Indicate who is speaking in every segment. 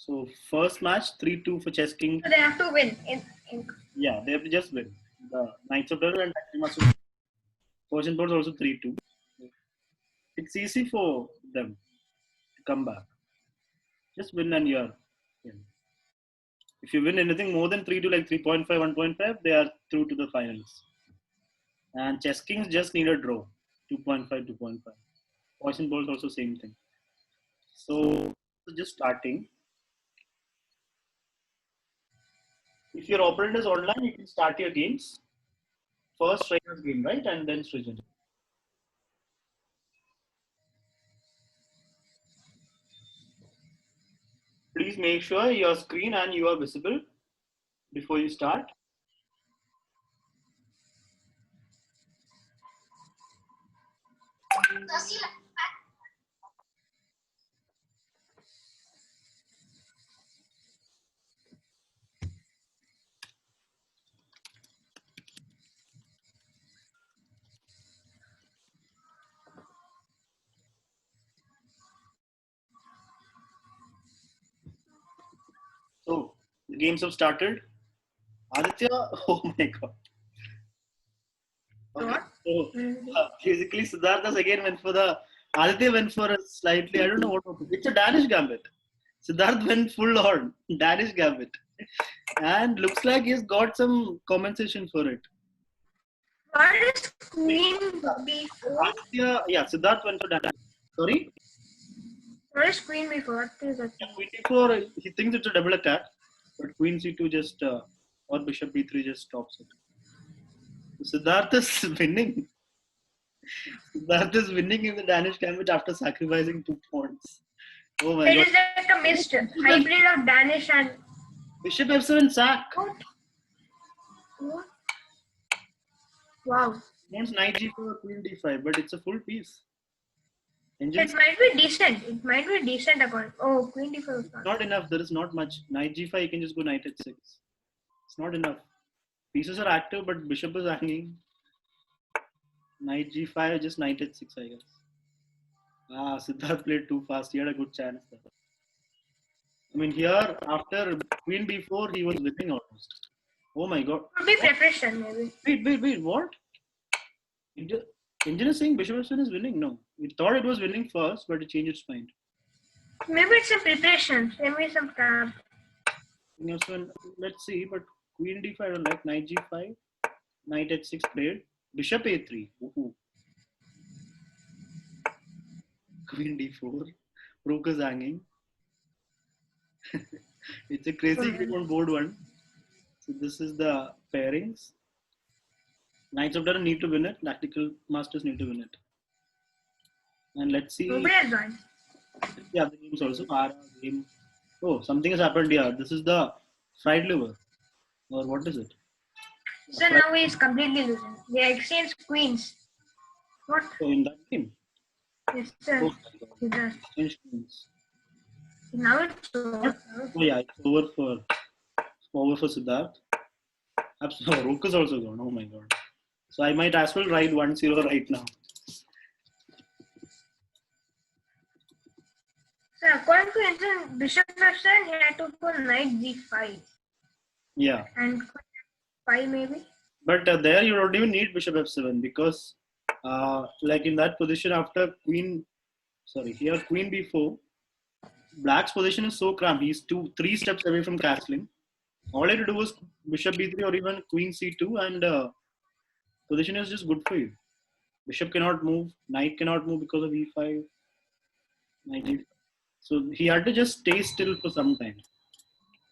Speaker 1: So first match 3-2 for Chess King.
Speaker 2: So they have to win.
Speaker 1: Yeah, they have to just win. The Knights of Terror and Takimasu. Persian board is also 3-2. It's easy for them to come back. Just win and you're in. If you win anything more than 3-2, like 3.5, 1.5, they are through to the finals. And Chess Kings just need a draw. 2.5, 2.5. Poison balls also same thing. So just starting. If your opponent is online, you can start your games. First Striker's game, right? And then Srijan. Please make sure your screen and you are visible before you start. So the games have started. Aditya, oh my god. Okay. So basically, Siddhartha again went for the. Aditya went for a slightly, I don't know what. It's a Danish gambit. Siddharth went full on Danish gambit. And looks like he's got some compensation for it.
Speaker 2: What is Queen B4?
Speaker 1: Aditya, yeah, Siddharth went for Danish. Sorry?
Speaker 2: What is Queen B4? What is that?
Speaker 1: Queen D4, he thinks it's a double attack. But Queen C2 just, or Bishop B3 just stops it. Siddharth is winning. Siddharth is winning in the Danish gambit after sacrificing 2 points. Oh my god.
Speaker 2: It is like a mixed hybrid of Danish and
Speaker 1: Bishop F7 sack.
Speaker 2: What? Wow.
Speaker 1: Wants Knight G4, Queen D5, but it's a full piece.
Speaker 2: It might be decent. It might be decent upon. Oh, Queen D4.
Speaker 1: Not enough. There is not much. Knight G5, you can just go Knight H6. It's not enough. Pieces are active, but Bishop is hanging. Knight G5, just Knight H6, I guess. Ah, Siddharth played too fast. He had a good chance there. I mean, here, after Queen B4, he was winning almost. Oh my god.
Speaker 2: Could be preparation, maybe.
Speaker 1: Wait, what? Engine is saying Bishop F7 is winning? No. We thought it was winning first, but it changed its mind.
Speaker 2: Maybe it's some preparation. Maybe some trap.
Speaker 1: Let's see, but Queen D5, I don't like. Knight G5, Knight H6 played. Bishop A3. Ooh. Queen D4. Rook is hanging. It's a crazy game on board 1. So this is the pairings. Knights of Terror need to win it. Tactical Masters need to win it. And let's see.
Speaker 2: Nobody has joined.
Speaker 1: Yeah, the games also. Ara game. Oh, something has happened here. This is the fried liver. Or what is it?
Speaker 2: So now he is completely losing. They exchange queens. What?
Speaker 1: So in that game?
Speaker 2: Yes, sir.
Speaker 1: Oh, exchange queens.
Speaker 2: Now it's over.
Speaker 1: Oh yeah, it's over for Siddharth. Absolutely. Rook is also gone. Oh my god. So I might as well write 1-0 right now.
Speaker 2: So according to Engine, Bishop F7, he had to go Knight G5.
Speaker 1: Yeah.
Speaker 2: And 5 maybe.
Speaker 1: But there you don't even need Bishop F7 because like in that position after Queen B4, Black's position is so cramped. He's 3 steps away from castling. All I had to do was Bishop B3 or even Queen C2 and position is just good for you. Bishop cannot move, Knight cannot move because of E5, Knight E5. So he had to just stay still for some time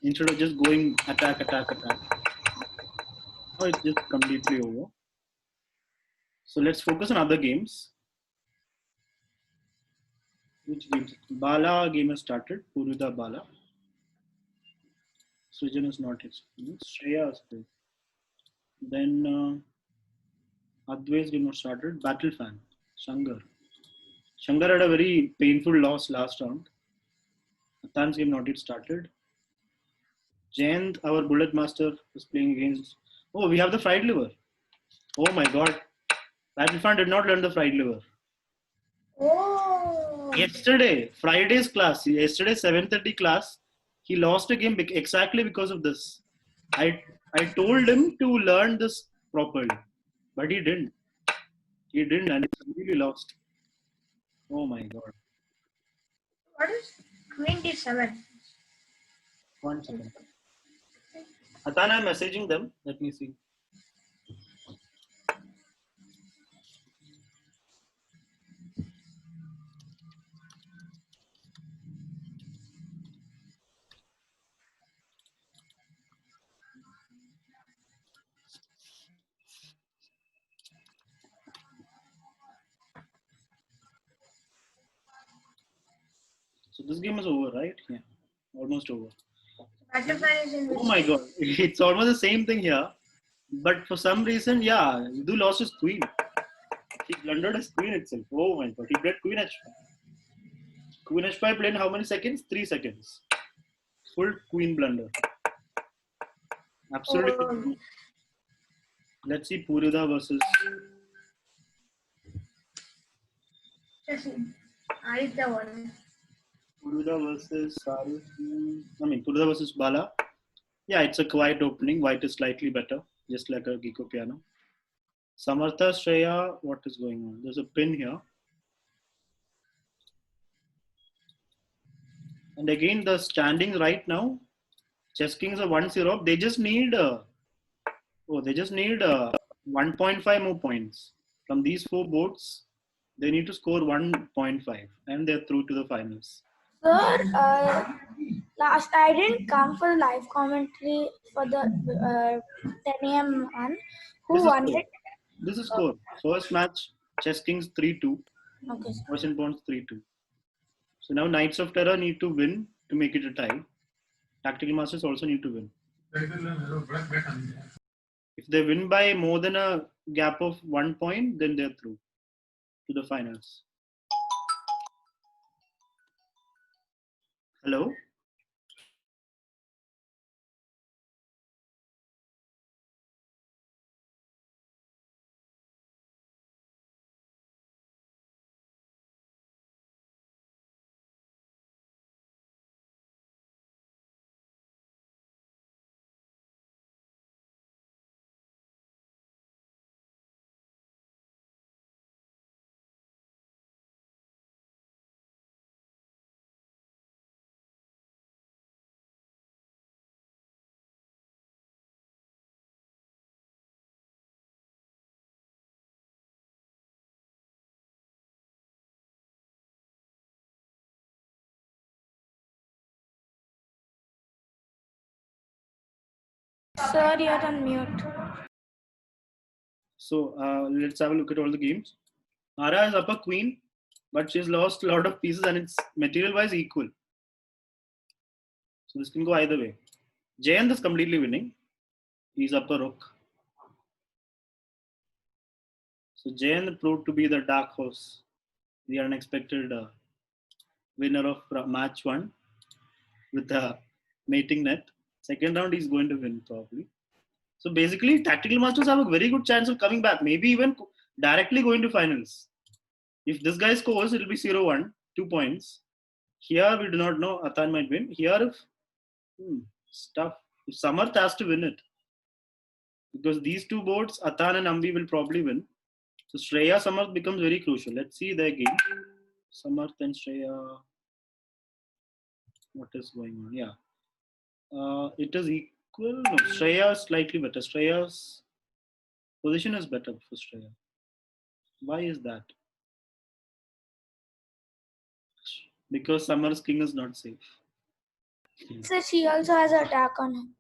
Speaker 1: instead of just going attack. Now it's just completely over. So let's focus on other games. Which games? Bala game has started. Purida Bala. Srijan is not his. Shreya has played. Then Advai's game was started. Battle Fan. Shankar had a very painful loss last round. Athan's game not yet started. Jayant, our bullet master, is playing against. Oh, we have the fried liver. Oh my god. Battle Fan did not learn the fried liver.
Speaker 2: Oh.
Speaker 1: Yesterday, Friday's class, yesterday 7:30 class, He lost a game exactly because of this. I told him to learn this properly, but he didn't. He didn't, and he completely lost. Oh my god.
Speaker 2: What is Queen D7?
Speaker 1: 1 second. Atan, I'm messaging them. Let me see. So this game is over, right? Yeah, almost over.
Speaker 2: Butterfly is in which
Speaker 1: Oh my god, it's almost the same thing here. But for some reason, yeah, Vidu lost his queen. He blundered his queen itself. Oh my god, he played queen h5. Queen h5 played in how many seconds? 3 seconds. Full queen blunder. Absolutely.
Speaker 2: Oh,
Speaker 1: Let's see Purida versus.
Speaker 2: just Aditya one.
Speaker 1: Purida versus Purida versus Bala. Yeah, it's a quiet opening. White is slightly better, just like a Giko piano. Samartha Shreya, what is going on? There's a pin here. And again, the standings right now, Chess Kings are 1-0. They just need 1.5 more points from these 4 boards. They need to score 1.5, and they're through to the finals.
Speaker 3: Sir, last I didn't come for live commentary for the 10 a.m. one. Who won it?
Speaker 1: This is score. First match, Chess Kings 3-2.
Speaker 3: Okay, sir.
Speaker 1: Persian Pawns 3-2. So now Knights of Terror need to win to make it a tie. Tactical Masters also need to win. If they win by more than a gap of 1 point, then they're through to the finals. Hello?
Speaker 3: Sir, you're on mute.
Speaker 1: So let's have a look at all the games. Ara is up a queen, but she's lost a lot of pieces and it's material-wise equal. So this can go either way. Jayant is completely winning. He's up a rook. So Jayant proved to be the dark horse, the unexpected winner of match 1 with the mating net. Second round, he's going to win probably. So basically, Tactical Masters have a very good chance of coming back, maybe even directly going to finals. If this guy scores, it'll be 0-1, 2 points. Here, we do not know. Atan might win. Here, if stuff. If Samarth has to win it. Because these 2 boards, Atan and Ambi will probably win. So Shreya Samarth becomes very crucial. Let's see their game. Samarth and Shreya. What is going on? Yeah. It is equal. No, Shreya is slightly better. Shreya's position is better for Shreya. Why is that? Because Summer's king is not safe.
Speaker 3: So she also has an attack on.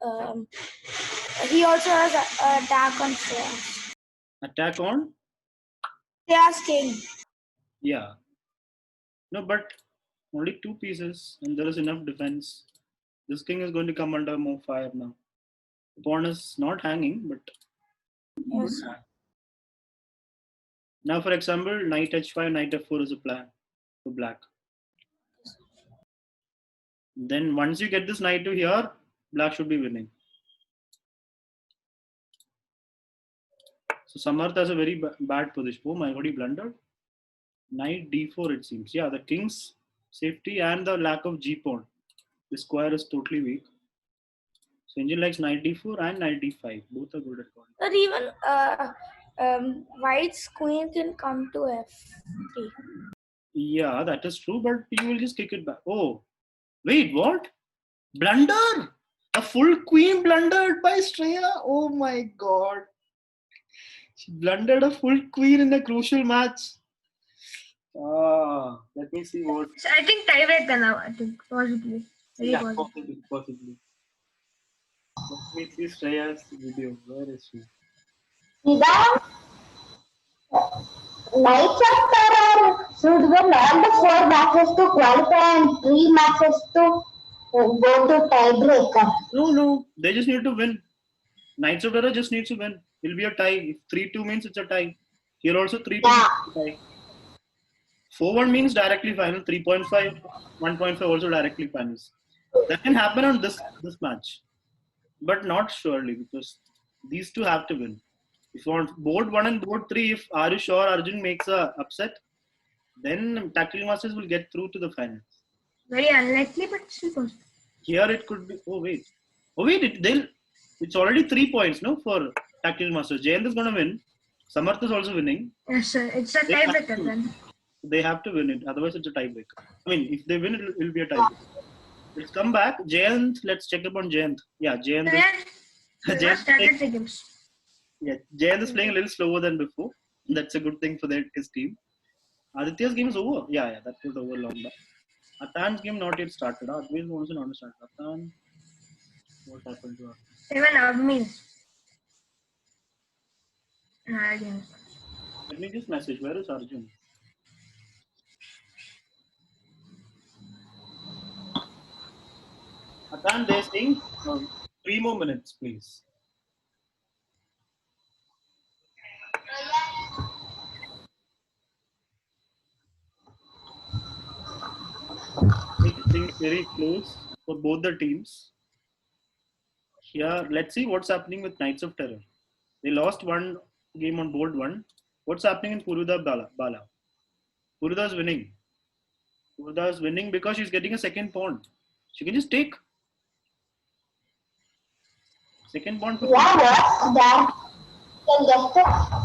Speaker 3: He also has an attack on Shreya.
Speaker 1: Attack on?
Speaker 3: Shreya's king.
Speaker 1: Yeah. No, but only 2 pieces, and there is enough defense. This king is going to come under more fire now. The pawn is not hanging, but.
Speaker 3: Yes.
Speaker 1: Now, for example, knight h5, knight f4 is a plan for black. Then once you get this knight to here, black should be winning. So Samarth has a very bad position. Oh my god, he blundered. Knight d4 it seems. Yeah, the king's safety and the lack of g pawn. The square is totally weak. So Engine likes knight d4 and knight d5. Both are good at calling.
Speaker 3: But even White's queen can come to f3.
Speaker 1: Yeah, that is true, but you will just kick it back. Oh, wait, what? Blunder! A full queen blundered by Shreya. Oh my god. She blundered a full queen in a crucial match. Let me see what.
Speaker 2: So I think tiebreaker now. I think possibly. Very
Speaker 1: Yeah,
Speaker 2: possibly.
Speaker 1: possibly. Let me see Shreya's video. Where is she?
Speaker 4: Nidam, Knights of Terror should win all the 4 matches to qualify and 3 matches to go to tiebreaker.
Speaker 1: No. They just need to win. Knights of Terror just needs to win. It'll be a tie. If 3-2 means it's a tie. Here also 3-2 means it's a tie. 4-1 means directly final. 3.5, 1.5 also directly finals. That can happen on this match. But not surely, because these two have to win. If you want board 1 and board 3, if are you sure Arjun makes a upset, then Tactical Masters will get through to the finals.
Speaker 2: Very unlikely, but still possible.
Speaker 1: Here it could be. Oh wait, it's already 3 points, no, for Tactical Masters. Jayant is gonna win. Samarth is also winning.
Speaker 2: Yes, sir. It's a tiebreaker then.
Speaker 1: They have to win it. Otherwise, it's a tiebreaker. I mean, if they win, it'll be a tiebreaker. Let's come back. Jayant, let's check upon Jayant. Yeah, Jayant. Yeah, Jayant is playing a little slower than before. That's a good thing for his team. Aditya's game is over. Yeah, that was over long back. Atan's game not yet started. Advil wants to not start. Atan, what happened to her?
Speaker 2: Even Avmi.
Speaker 1: Let me just message. Where is Arjun? Atan, they're saying 3 more minutes, please. Things very close for both the teams. Here, let's see what's happening with Knights of Terror. They lost one game on board 1. What's happening in Purudha Bala? Purudha is winning. Purudha is winning because she's getting a second pawn. She can just take. Second pawn.
Speaker 4: Yeah, what? That can just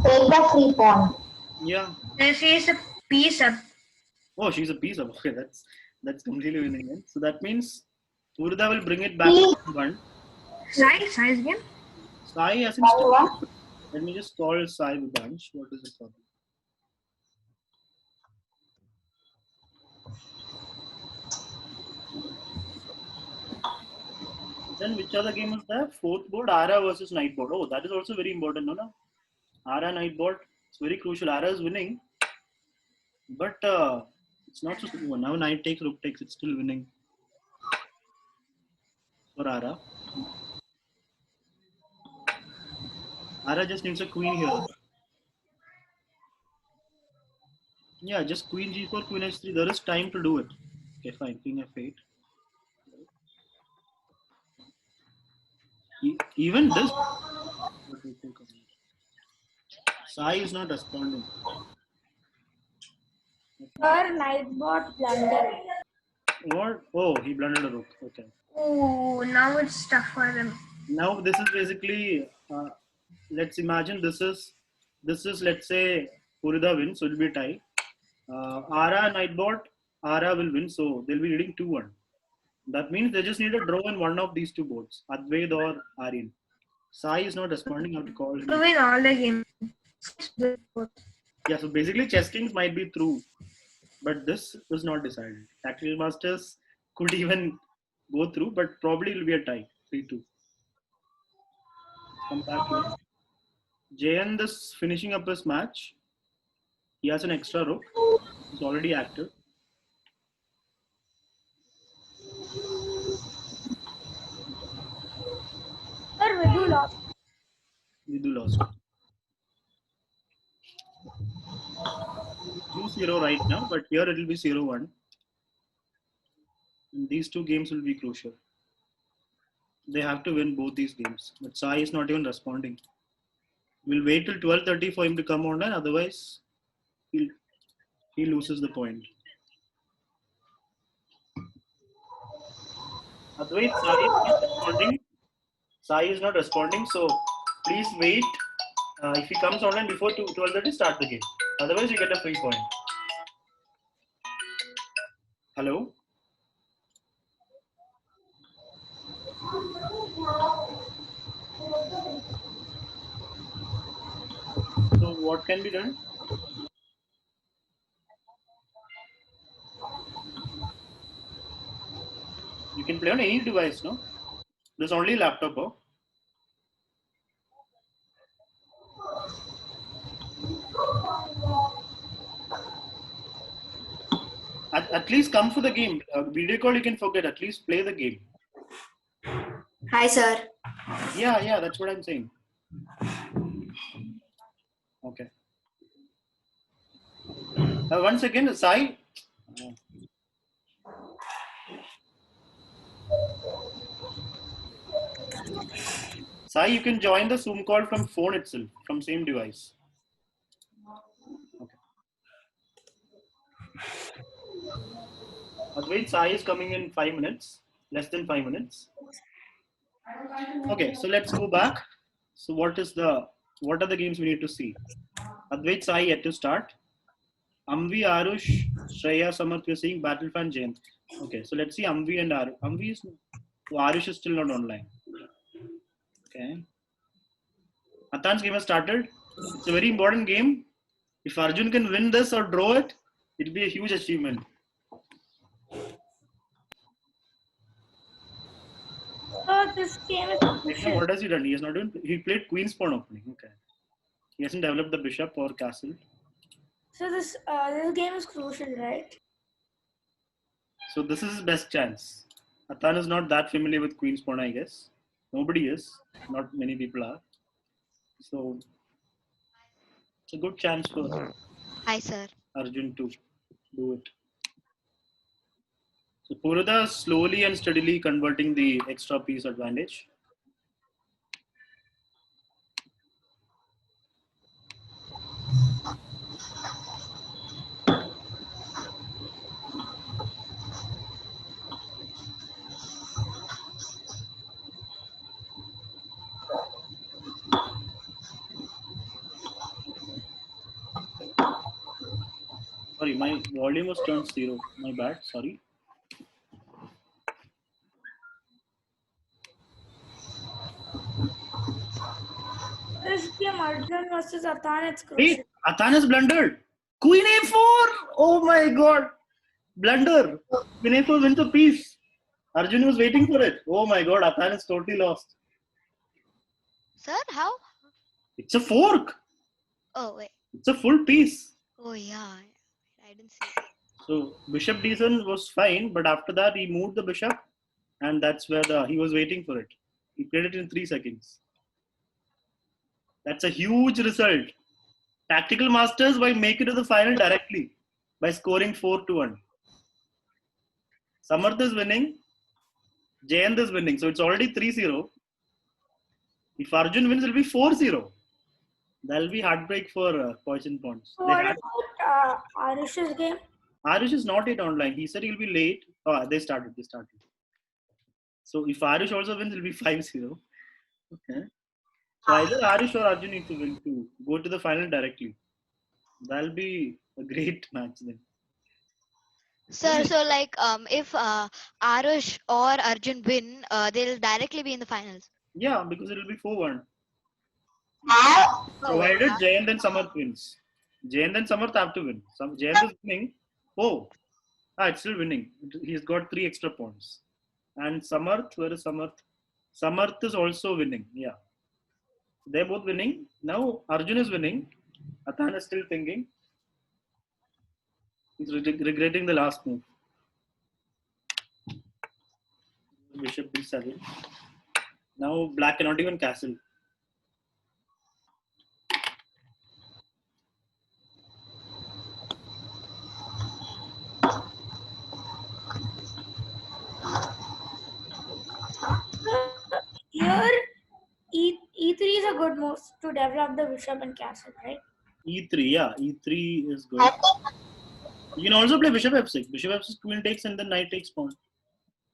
Speaker 4: take the free pawn.
Speaker 1: Yeah.
Speaker 2: She is a piece up.
Speaker 1: Oh, she's a piece of. Okay, that's completely winning. Then. So that means Purudha will bring it back to 1.
Speaker 2: Sai's game?
Speaker 1: Sai hasn't started. Let me just call Sai Vibansh. What is the problem? Then which other game is there? 4th board, Ara versus Knight board. Oh, that is also very important, no? Ara Knight board. It's very crucial. Ara is winning. But it's not so simple. Now Knight takes, Rook takes. It's still winning for Ara. Ara just needs a queen here. Yeah, just queen g4, queen h3. There is time to do it. Okay, fine. King f8. Even this. Sai is not responding.
Speaker 3: Her knight bot blunder.
Speaker 1: What? Oh, he blundered a rook. Okay.
Speaker 2: Oh, now it's tough for them.
Speaker 1: Now this is basically. Let's imagine this is let's say Purudha wins, so it will be a tie. Ara Knight bot, Ara will win, so they'll be leading 2-1. That means they just need a draw in one of these two boards, Advaid or Aryan. Sai is not responding. How to call him?
Speaker 2: To win all the games.
Speaker 1: Yeah, so basically Chess Kings might be through, but this was not decided. Tactical Masters could even go through, but probably it will be a tie, 3-2. Come back here. Jayant is finishing up his match. He has an extra rook. He's already active.
Speaker 3: Sir, Vidu lost.
Speaker 1: Vidu lost. 2-0 right now, but here it will be 0-1. And these two games will be crucial. They have to win both these games. But Sai is not even responding. We'll wait till 12:30 for him to come online. Otherwise, he loses the point. Advait, Sai is not responding. Sai is not responding, so please wait. If he comes online before 12:30, start the game. Otherwise, you get a free point. Hello? So, what can be done? You can play on any device, no? There's only laptop, oh? At least come for the game. Video call you can forget. At least play the game.
Speaker 5: Hi, sir.
Speaker 1: Yeah, that's what I'm saying. Okay. 1 second, Sai. Sai, you can join the Zoom call from phone itself, from same device. Okay. Advait, Sai is coming in 5 minutes, less than 5 minutes. Okay, so let's go back. So what are the games we need to see? Advait, Sai yet to start. Amvi, Arush, Shreya, Samarth, we're seeing Battlefan, Jain. Okay, so let's see Amvi and Arush. Arush is still not online. Okay. Athan's game has started. It's a very important game. If Arjun can win this or draw it, it'll be a huge achievement.
Speaker 3: So this game is crucial.
Speaker 1: What has he done? He has not done. He played Queen's Pawn opening. Okay. He hasn't developed the bishop or castle.
Speaker 3: So this game is crucial, right?
Speaker 1: So this is his best chance. Athan is not that familiar with Queen's Pawn, I guess. Nobody is. Not many people are. So it's a good chance for
Speaker 5: Hi, sir.
Speaker 1: Arjun to do it. So Purada slowly and steadily converting the extra piece advantage. Sorry, my volume was turned 0. My bad. Sorry.
Speaker 3: This game Arjun versus Athan, it's crucial.
Speaker 1: Wait, Athan has blundered. Queen A4. Oh my God. Blunder. Queen A4 wins a piece. Arjun was waiting for it. Oh my God. Athan is totally lost.
Speaker 5: Sir, how?
Speaker 1: It's a fork.
Speaker 5: Oh, wait.
Speaker 1: It's a full piece.
Speaker 5: Oh, yeah. I didn't see it.
Speaker 1: So Bishop D7 was fine, but after that he moved the bishop, and that's where he was waiting for it. He played it in 3 seconds. That's a huge result. Tactical masters by make it to the final directly by scoring 4-1. Samarth is winning. Jayant is winning. So it's already 3-0. If Arjun wins, it'll be 4-0. That'll be heartbreak for Poison Pawns.
Speaker 3: So what about Arush's game?
Speaker 1: Arish is not yet online. He said he'll be late. Oh, they started. So if Arish also wins, it'll be 5-0. Okay. So either Arish or Arjun need to win to go to the final directly. That'll be a great match then.
Speaker 5: Sir, so like if Arush or Arjun win, they'll directly be in the finals.
Speaker 1: Yeah, because it'll be 4-1.
Speaker 4: Have
Speaker 1: Provided Jayant and Samarth wins. Jayant and Samarth have to win. Jayant is winning. Oh, it's still winning. He's got 3 extra points. And Samarth, where is Samarth? Samarth is also winning. Yeah. They're both winning. Now Arjun is winning. Athan is still thinking. He's regretting the last move. Bishop B7. Now black cannot even castle.
Speaker 3: Here, E3 is a good move to develop the bishop and castle, right?
Speaker 1: E3, yeah. E3 is good. You can also play bishop f6. Bishop f6, queen takes, and then knight takes pawn.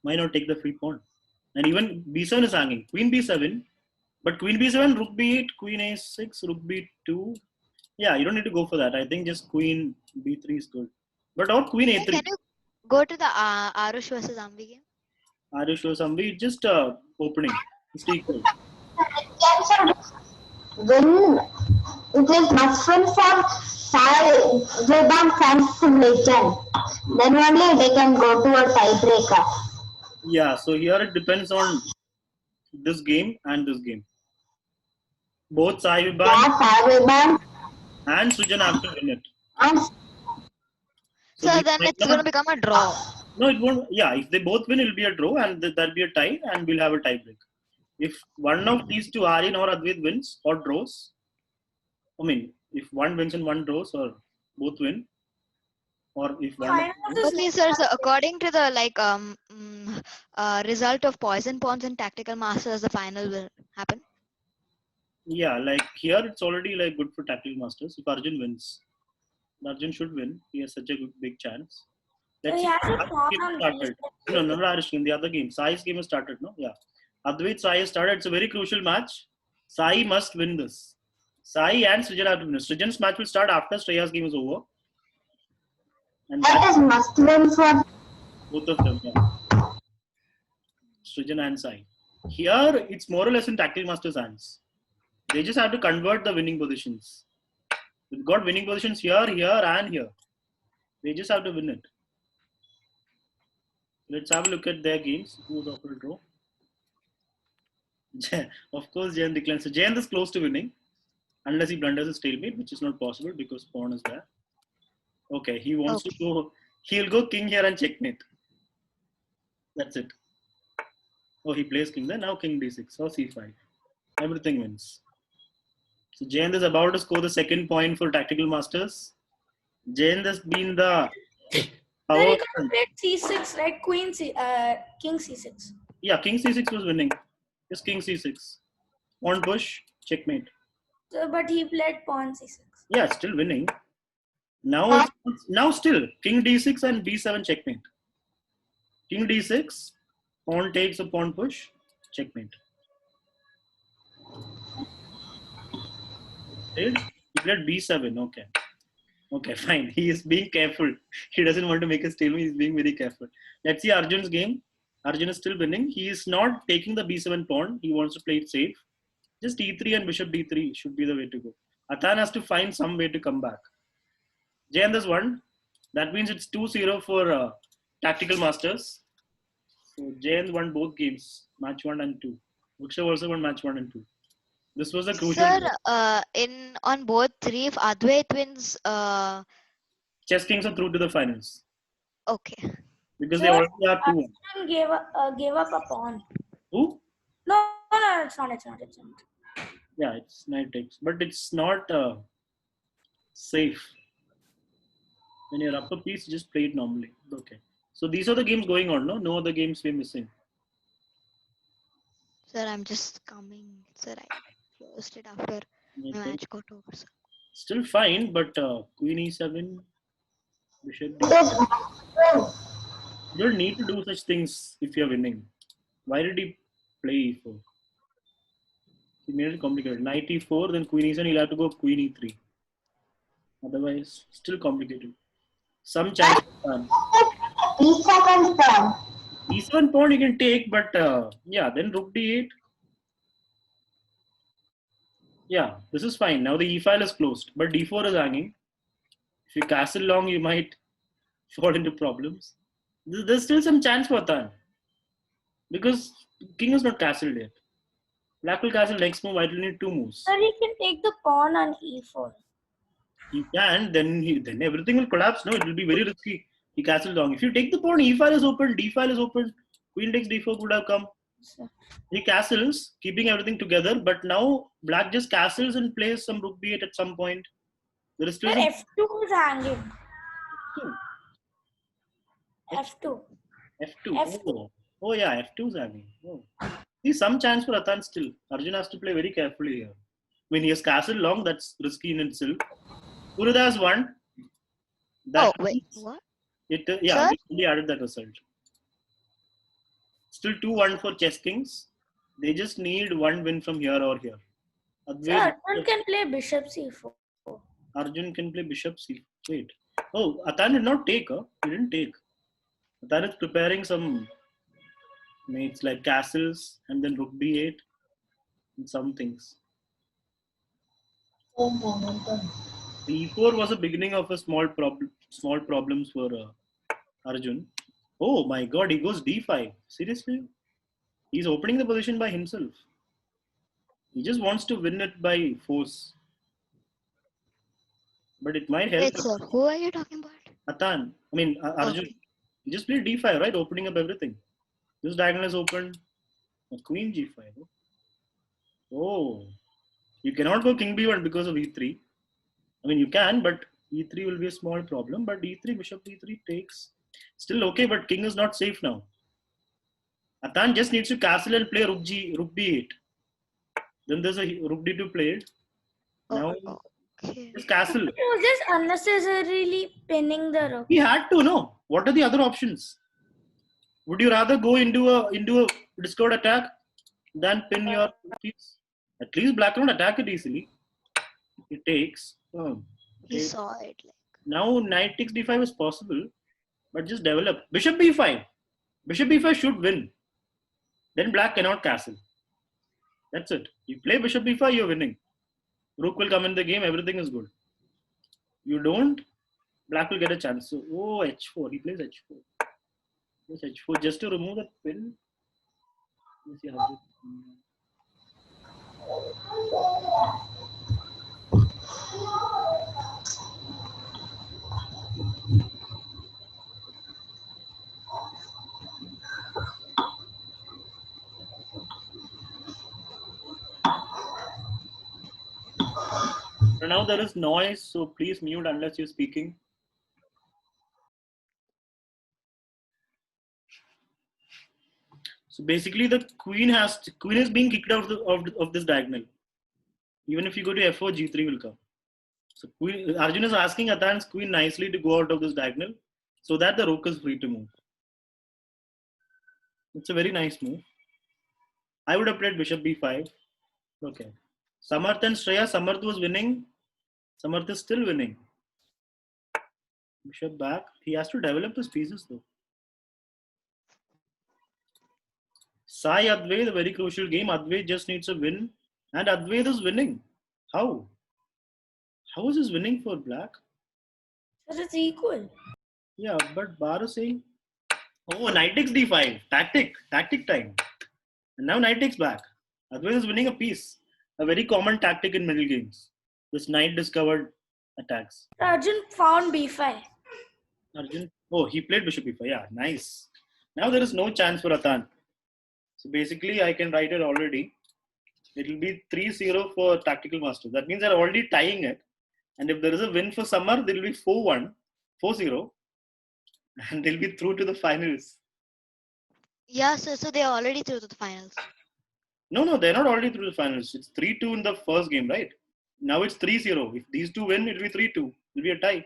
Speaker 1: Why not take the free pawn? And even b7 is hanging. Queen b7, but queen b7, rook b8, queen a6, rook b2. Yeah, you don't need to go for that. I think just queen b3 is good. But or queen
Speaker 5: Sir,
Speaker 1: a3.
Speaker 5: can you go to the Arush versus Amvi game?
Speaker 1: Are you sure somebody just opening? It's equal.
Speaker 4: Can win. It is must win for Zidane fans legend. Then only they can go to a tiebreaker.
Speaker 1: Yeah, so here it depends on this game and this game. Both Sai Viban
Speaker 4: Yeah, Zidane
Speaker 1: and Sujan have to win it.
Speaker 4: and
Speaker 1: So
Speaker 5: So
Speaker 1: we
Speaker 5: then
Speaker 1: might
Speaker 5: it's going to
Speaker 1: not-
Speaker 5: become a draw.
Speaker 1: No, it won't. Yeah, if they both win, it'll be a draw and that'll be a tie and we'll have a tie break. If one of these two, Aryan or Advait, wins or draws, I mean, if one wins and one draws or both win, or if one.
Speaker 3: Final is
Speaker 5: Okay, sir. So according to the result of Poison Pawns and Tactical Masters, the final will happen.
Speaker 1: Yeah, like here it's already like good for Tactical Masters. If Arjun wins, Arjun should win. He has such a big chance. Let's
Speaker 3: he
Speaker 1: see.
Speaker 3: has a
Speaker 1: Sai's
Speaker 3: pawn
Speaker 1: game
Speaker 3: on
Speaker 1: started. No, not Arish. In the other game, Sai's game has started. No, yeah. Advait Sai has started. It's a very crucial match. Sai must win this. Sai and Srijan have to win. Srijan's match will start after Shreya's game is over. And
Speaker 4: that
Speaker 1: that's
Speaker 4: is must win for
Speaker 1: both of them. Yeah. Srijan and Sai. Here, it's more or less in Tactical Masters' hands. They just have to convert the winning positions. They've got winning positions here, here, and here. They just have to win it. Let's have a look at their games. Who's off the draw? Of course, Jayan declines. So Jayan is close to winning, unless he blunders a stalemate, which is not possible because pawn is there. Okay, he wants to go. He'll go king here and checkmate. That's it. Oh, he plays king there. Now king d6 or c5. Everything wins. So Jayan is about to score the second point for Tactical Masters. Jayan has been the
Speaker 3: Then
Speaker 1: power.
Speaker 3: he could have played c6, right? King c6.
Speaker 1: Yeah, king c6 was winning. Just king c6. Pawn push, checkmate.
Speaker 3: So, but he played pawn c6.
Speaker 1: Yeah, still winning. Now, now still king d6 and b7 checkmate. King d6, pawn takes a pawn push, checkmate. He played b7. Okay. Okay, fine. He is being careful. He doesn't want to make a stalemate. He's being very careful. Let's see Arjun's game. Arjun is still winning. He is not taking the b7 pawn. He wants to play it safe. Just e3 and bishop d3 should be the way to go. Atan has to find some way to come back. Jayan has won. That means it's 2-0 for Tactical Masters. So Jayan won both games, match 1 and 2. Vukshav also won match 1 and 2. This was a crucial
Speaker 5: Sir,
Speaker 1: game.
Speaker 5: on both three, if Advait wins,
Speaker 1: Chess Kings are through to the finals
Speaker 5: okay.
Speaker 1: because they
Speaker 3: Sir,
Speaker 1: already are 2-1.
Speaker 3: Arjun gave up a pawn.
Speaker 1: Who?
Speaker 3: No, it's not.
Speaker 1: Yeah, it's knight takes, but it's not safe. When you're up a piece, just play it normally. Okay. So these are the games going on, no? No other games we're missing.
Speaker 5: Sir, I'm just coming. Sir, I closed it after my
Speaker 1: Okay.
Speaker 5: match got over. Sir.
Speaker 1: Still fine, but Queen E7, Bishop.
Speaker 4: it is must win.
Speaker 1: You don't need to do such things if you're winning. Why did he play E4? He made it complicated. Knight E4, then Queen E7, he'll have to go Queen E3. Otherwise, still complicated. Some chance.
Speaker 4: B7 pawn.
Speaker 1: E7 pawn you can take, but yeah, then Rook D8. Yeah, this is fine. Now the E file is closed, but D4 is hanging. If you castle long, you might fall into problems. There's still some chance for Tan. Because king is not castled yet. Black will castle next move, white will need 2 moves.
Speaker 3: Sir, he can take the pawn on e4.
Speaker 1: He can, then everything will collapse. No, it will be very risky. He castled long. If you take the pawn, E file is open, D file is open, Queen takes D4 could have come.
Speaker 3: Sir.
Speaker 1: He castles, keeping everything together, but now Black just castles and plays some Rook B8 at some point. There is still
Speaker 3: Sir,
Speaker 1: some
Speaker 3: f2 is hanging. F2.
Speaker 1: F2.
Speaker 3: F2.
Speaker 1: Oh yeah, F2 is hanging. Oh. See, some chance for Atan still. Arjun has to play very carefully here. When he has castled long, that's risky in itself. Purida has won. That
Speaker 5: Oh, wait,
Speaker 1: means
Speaker 5: what?
Speaker 1: It, yeah,
Speaker 5: Sir?
Speaker 1: we only added that result. Still 2-1 for Chess Kings. They just need one win from here or here.
Speaker 3: So Arjun can play bishop c4.
Speaker 1: Arjun can play bishop c. Wait. Oh, Atan did not take. He didn't take. Atan is preparing some mates like castles and then rook b8 and some things. e4 was the beginning of a small problems for Arjun. Oh my God, he goes d5. Seriously? He's opening the position by himself. He just wants to win it by force. But it might help.
Speaker 5: Wait, sir, who are you talking about?
Speaker 1: Atan. I mean, Arjun.
Speaker 5: Okay.
Speaker 1: He just played d5, right? Opening up everything. This diagonal is open. Queen g5. Oh. You cannot go king b1 because of e3. I mean, you can, but e3 will be a small problem. But e3, bishop e3 takes. Still okay, but king is not safe now. Atan just needs to castle and play rook b8. Then there's a rook d2 played. Now,
Speaker 5: Okay.
Speaker 1: just castle.
Speaker 3: He was just unnecessarily pinning the rook.
Speaker 1: He had to know. What are the other options? Would you rather go into a discord attack than pin your piece? At least black cannot attack it easily. It takes.
Speaker 5: He saw it. Like.
Speaker 1: Now knight takes d5 is possible, but just develop. Bishop b5. Bishop b5 should win. Then black cannot castle. That's it. You play bishop b5, you're winning. Rook will come in the game, everything is good. You don't, black will get a chance. So, h4. He plays h4. Yes, h4 just to remove that pin. Let's see how So now there is noise, so please mute unless you're speaking. So basically, the queen is being kicked out of this diagonal. Even if you go to f4, g3 will come. So Arjun is asking Atan's queen nicely to go out of this diagonal so that the rook is free to move. It's a very nice move. I would have played bishop b5. Okay. Samarth and Shreya. Samarth was winning. Samarth is still winning. Bishop back. He has to develop his pieces though. Sai Advaith, a very crucial game. Advaith just needs a win. And Advaith is winning. How? How is this winning for black?
Speaker 3: So it's equal.
Speaker 1: Yeah, but Bar is saying, oh, knight takes d5. Tactic time. And now knight takes back. Advaith is winning a piece. A very common tactic in middle games. This knight discovered attacks.
Speaker 3: Arjun found b5.
Speaker 1: Arjun, oh, he played bishop b5. Yeah, nice. Now there is no chance for Atan. So basically, I can write it already. It will be 3-0 for Tactical Master. That means they're already tying it. And if there is a win for Samar, there will be 4-1, 4-0. And they'll be through to the finals.
Speaker 5: Yeah, so they're already through to the finals.
Speaker 1: No, they're not already through the finals. It's 3-2 in the first game, right? Now it's 3-0. If these two win, it'll be 3-2. It'll be a tie.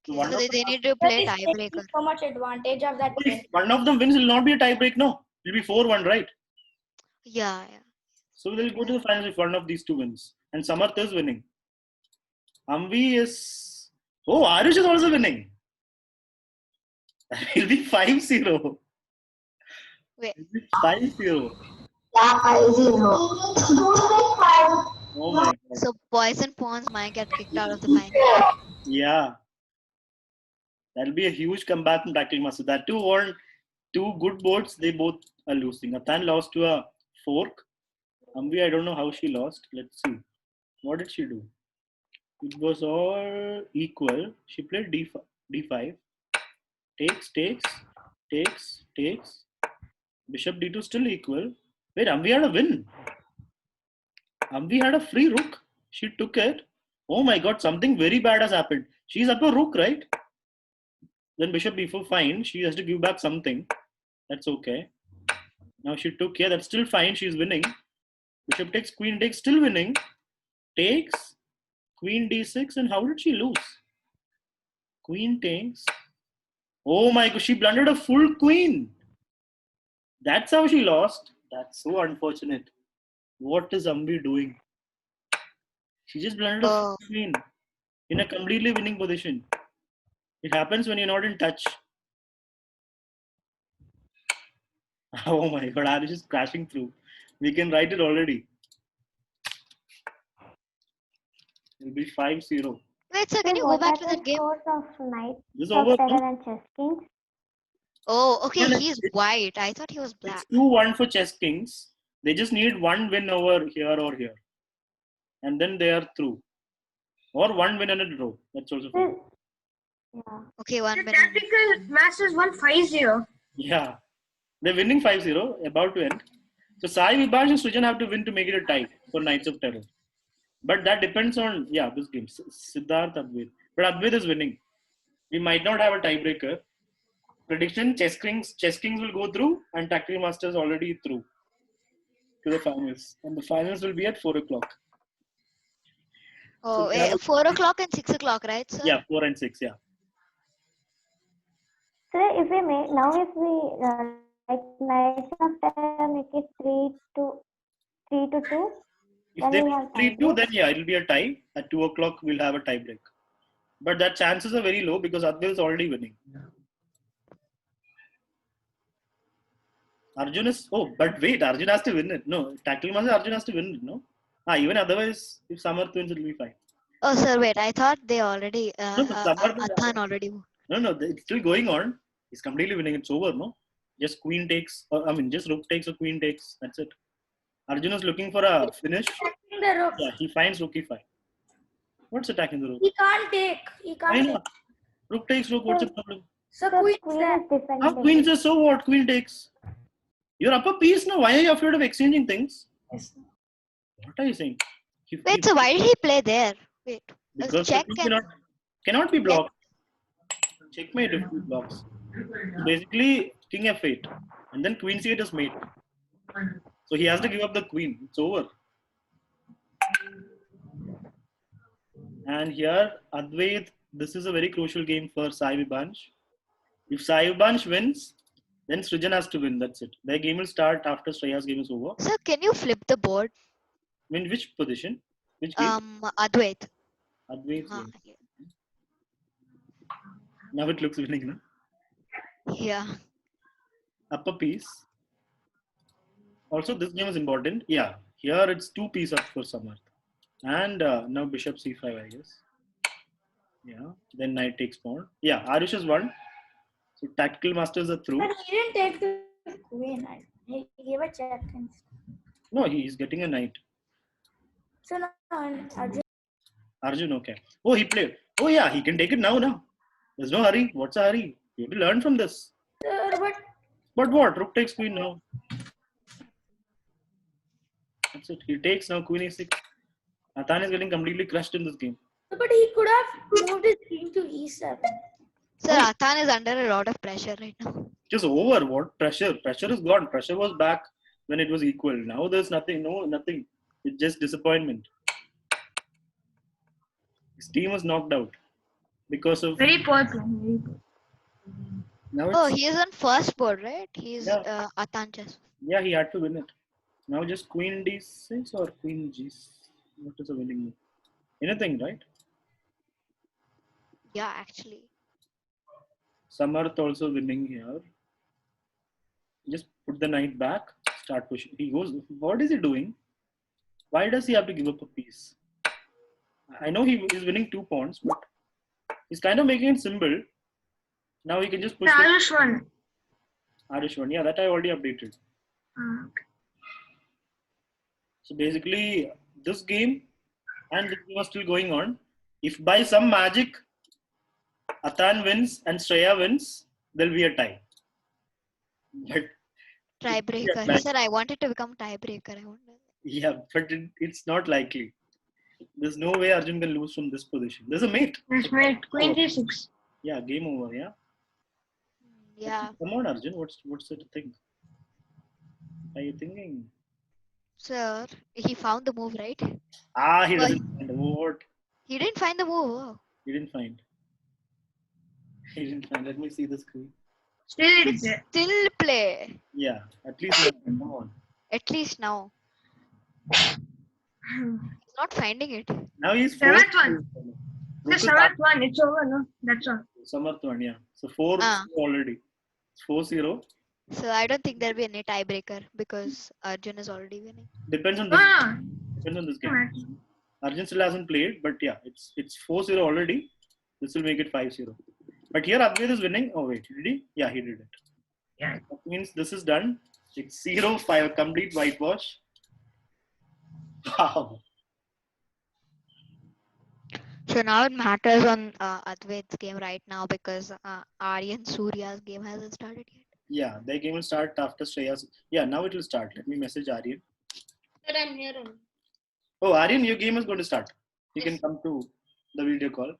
Speaker 5: Okay, so they need to play
Speaker 3: That is taking
Speaker 5: tiebreaker.
Speaker 3: so much advantage of that.
Speaker 1: If one of them wins, it will not be a tie break, no. It'll be 4-1, right?
Speaker 5: Yeah.
Speaker 1: So they'll go to the finals if one of these two wins. And Samarth is winning. Amvi is... Oh, Arish is also winning. It'll be 5-0.
Speaker 5: Wait.
Speaker 1: It'll be 5-0.
Speaker 4: Yeah, 5-0.
Speaker 1: Oh my God.
Speaker 5: So boys and pawns might get kicked out of the final.
Speaker 1: Yeah. That'll be a huge comeback from Tactical Master. That too on two good boards, they both are losing. Atan lost to a fork. Amvi, I don't know how she lost. Let's see. What did she do? It was all equal. She played d5. Takes. Bishop d2 still equal. Wait, Amvi had a win. Amvi had a free rook. She took it. Oh my God, something very bad has happened. She's up a rook, right? Then bishop b4, fine. She has to give back something. That's okay. Now she took, yeah, that's still fine. She's winning. Bishop takes, queen takes, still winning. Takes, queen d6, and how did she lose? Queen takes. Oh my God, she blundered a full queen. That's how she lost. That's so unfortunate. What is Ambi doing? She just blundered a
Speaker 5: Oh,
Speaker 1: queen in a completely winning position. It happens when you're not in touch. Oh my god, Arish is crashing through. We can write it already. It'll be 5-0.
Speaker 5: wait, sir,
Speaker 4: Sir,
Speaker 5: can you go
Speaker 4: what
Speaker 5: back
Speaker 4: are
Speaker 5: to
Speaker 4: the
Speaker 5: that game?
Speaker 4: scores of Knight
Speaker 1: This is
Speaker 4: of
Speaker 1: over. No?
Speaker 4: Terror and Chess Kings?
Speaker 5: Oh, okay,
Speaker 1: No, no,
Speaker 5: he's white. I thought he was black.
Speaker 1: it's 2-1 for Chess Kings. They just need one win over here or here. And then they are through. Or one win and a draw. That's also fine.
Speaker 4: Sir, yeah.
Speaker 5: Okay, 1
Speaker 2: The
Speaker 5: minute.
Speaker 2: tactical masters won 5-0.
Speaker 1: Yeah. They're winning 5-0, about to end. So Sai, Vibhash, and Srijan have to win to make it a tie for Knights of Terror. But that depends on, this game. Siddharth, Advait. But Advait is winning. We might not have a tiebreaker. Prediction, Chess Kings will go through and Tactical Masters already through to the finals. And the finals will be at 4 o'clock.
Speaker 5: Oh,
Speaker 1: we have a-
Speaker 5: 4 o'clock and 6 o'clock, right, sir?
Speaker 1: Yeah, 4 and 6, yeah.
Speaker 4: Sir, if we make now, if we like Knights of Terror make it 3-2,
Speaker 1: If
Speaker 4: then
Speaker 1: they
Speaker 4: we
Speaker 1: win
Speaker 4: have
Speaker 1: 3-2,
Speaker 4: tiebreak.
Speaker 1: then it'll be a tie. At 2 o'clock, we'll have a tiebreak. But that chances are very low because Advait is already winning. Arjun is. Oh, but wait, Arjun has to win it. No, Tactical Master, Arjun has to win it, no? Even otherwise, if Samarth wins, it'll be fine.
Speaker 5: Oh, sir, wait. I thought they already,
Speaker 1: No, but Samarth is.
Speaker 5: Athan already won.
Speaker 1: No, it's still going on. He's completely winning. It's over, no? Just queen takes. Just rook takes or queen takes. That's it. Arjun is looking for a finish.
Speaker 3: Attacking the rook.
Speaker 1: Yeah, he finds rook e5. What's attacking the rook?
Speaker 3: He can't take. He
Speaker 1: Why
Speaker 3: can't
Speaker 1: not?
Speaker 3: take.
Speaker 1: Rook takes rook. What's the problem?
Speaker 3: So
Speaker 4: Sir,
Speaker 3: queen's
Speaker 4: Queen
Speaker 3: there.
Speaker 4: is defending.
Speaker 1: How queen says so what? Queen takes. You're up a piece now. Why are you afraid of exchanging things?
Speaker 3: Yes.
Speaker 1: What are you saying?
Speaker 5: Wait, so why did he play there? Wait.
Speaker 1: Because
Speaker 5: check
Speaker 1: the queen cannot be blocked. Checkmate if he blocks. So basically, king f8. And then queen c8 is mate. So he has to give up the queen. It's over. And here, Advait, this is a very crucial game for Sai Vibhansh. If Sai Vibhansh wins, then Srijan has to win. That's it. Their game will start after Shreya's game is over.
Speaker 5: Sir, can you flip the board?
Speaker 1: I mean, which position? Which game?
Speaker 5: Advait.
Speaker 1: Advait's
Speaker 5: Huh,
Speaker 1: game. Now it looks winning, no?
Speaker 5: yeah.
Speaker 1: Up a piece. Also, this game is important. Yeah, here it's 2 piece up for Samarth. And now bishop c5, I guess. Yeah, then knight takes pawn. Yeah, Arish is won. So tactical masters are through.
Speaker 3: But he didn't take the queen. He gave a check.
Speaker 1: No, he's getting a knight.
Speaker 3: So now Arjun.
Speaker 1: Arjun, okay. Oh, he played. Oh, yeah, he can take it now. There's no hurry. What's a hurry? You have to learn from this.
Speaker 3: Sir, but
Speaker 1: But what? Rook takes queen now. That's it. He takes now queen e6. Athan is getting completely crushed in this game.
Speaker 3: he could have moved his king to e7.
Speaker 5: Sir, Athan is under a lot of pressure right now.
Speaker 1: Just over. What pressure? Pressure is gone. Pressure was back when it was equal. Now there's nothing. No, nothing. It's just disappointment. His team was knocked out because of.
Speaker 2: Very poor team. Very poor.
Speaker 1: Now
Speaker 5: Oh,
Speaker 1: it's,
Speaker 5: he is on first board, right? He's
Speaker 1: Yeah.
Speaker 5: Athan chess.
Speaker 1: yeah, he had to win it. Now just queen d6 or queen g6. What is a winning move? Anything, right?
Speaker 5: Yeah, actually.
Speaker 1: Samarth also winning here. Just put the knight back. Start pushing. He goes. What is he doing? Why does he have to give up a piece? I know he is winning 2 pawns, but he's kind of making it simple. Now he can just push.
Speaker 2: Arish won.
Speaker 1: Arish one. Yeah, that I already updated.
Speaker 2: Okay.
Speaker 1: So basically, this game and this game are still going on. If by some magic Athan wins and Shreya wins, there'll be a tie. But
Speaker 5: Tiebreaker.
Speaker 1: Yeah,
Speaker 5: Sir, I wanted to become tiebreaker. I wanted.
Speaker 1: yeah, but it's not likely. There's no way Arjun can lose from this position. There's a mate.
Speaker 2: That's right. Queen d6.
Speaker 1: Yeah, game over. Yeah.
Speaker 5: Yeah.
Speaker 1: Come on, Arjun. What's the thing? Are you thinking?
Speaker 5: Sir, he found the move, right?
Speaker 1: He
Speaker 5: Well,
Speaker 1: doesn't find what
Speaker 5: He didn't find the move. Oh.
Speaker 1: he didn't find. He didn't find. Let me see the screen.
Speaker 2: Still
Speaker 5: It's
Speaker 2: it's there.
Speaker 5: still play.
Speaker 1: Yeah, at least now. Come on.
Speaker 5: At least now. He's not finding it.
Speaker 1: Now he's
Speaker 2: Seventh
Speaker 1: forced.
Speaker 2: one. The
Speaker 1: Rook is
Speaker 2: seventh one, it's over, no? That's all.
Speaker 1: Samarth one, yeah. So 4
Speaker 5: Ah.
Speaker 1: already. It's 4-0.
Speaker 5: So I don't think there'll be any tiebreaker because Arjun is already winning.
Speaker 1: Depends on this.
Speaker 2: Ah,
Speaker 1: Depends on this game.
Speaker 2: match.
Speaker 1: Arjun still hasn't played, but yeah, it's 4-0 already. This will make it 5-0. But here Advait is winning. Oh wait, did he? Yeah, he did it.
Speaker 2: Yeah.
Speaker 1: That means this is done. It's 0-5, complete whitewash. Wow.
Speaker 5: So now it matters on Advait's game right now because Aryan Surya's game hasn't started yet.
Speaker 1: Yeah, their game will start after Shreya's. Yeah, now it will start. Let me message Aryan.
Speaker 6: Sir, I'm here only.
Speaker 1: Oh, Aryan, your game is going to start. You can come to the video call.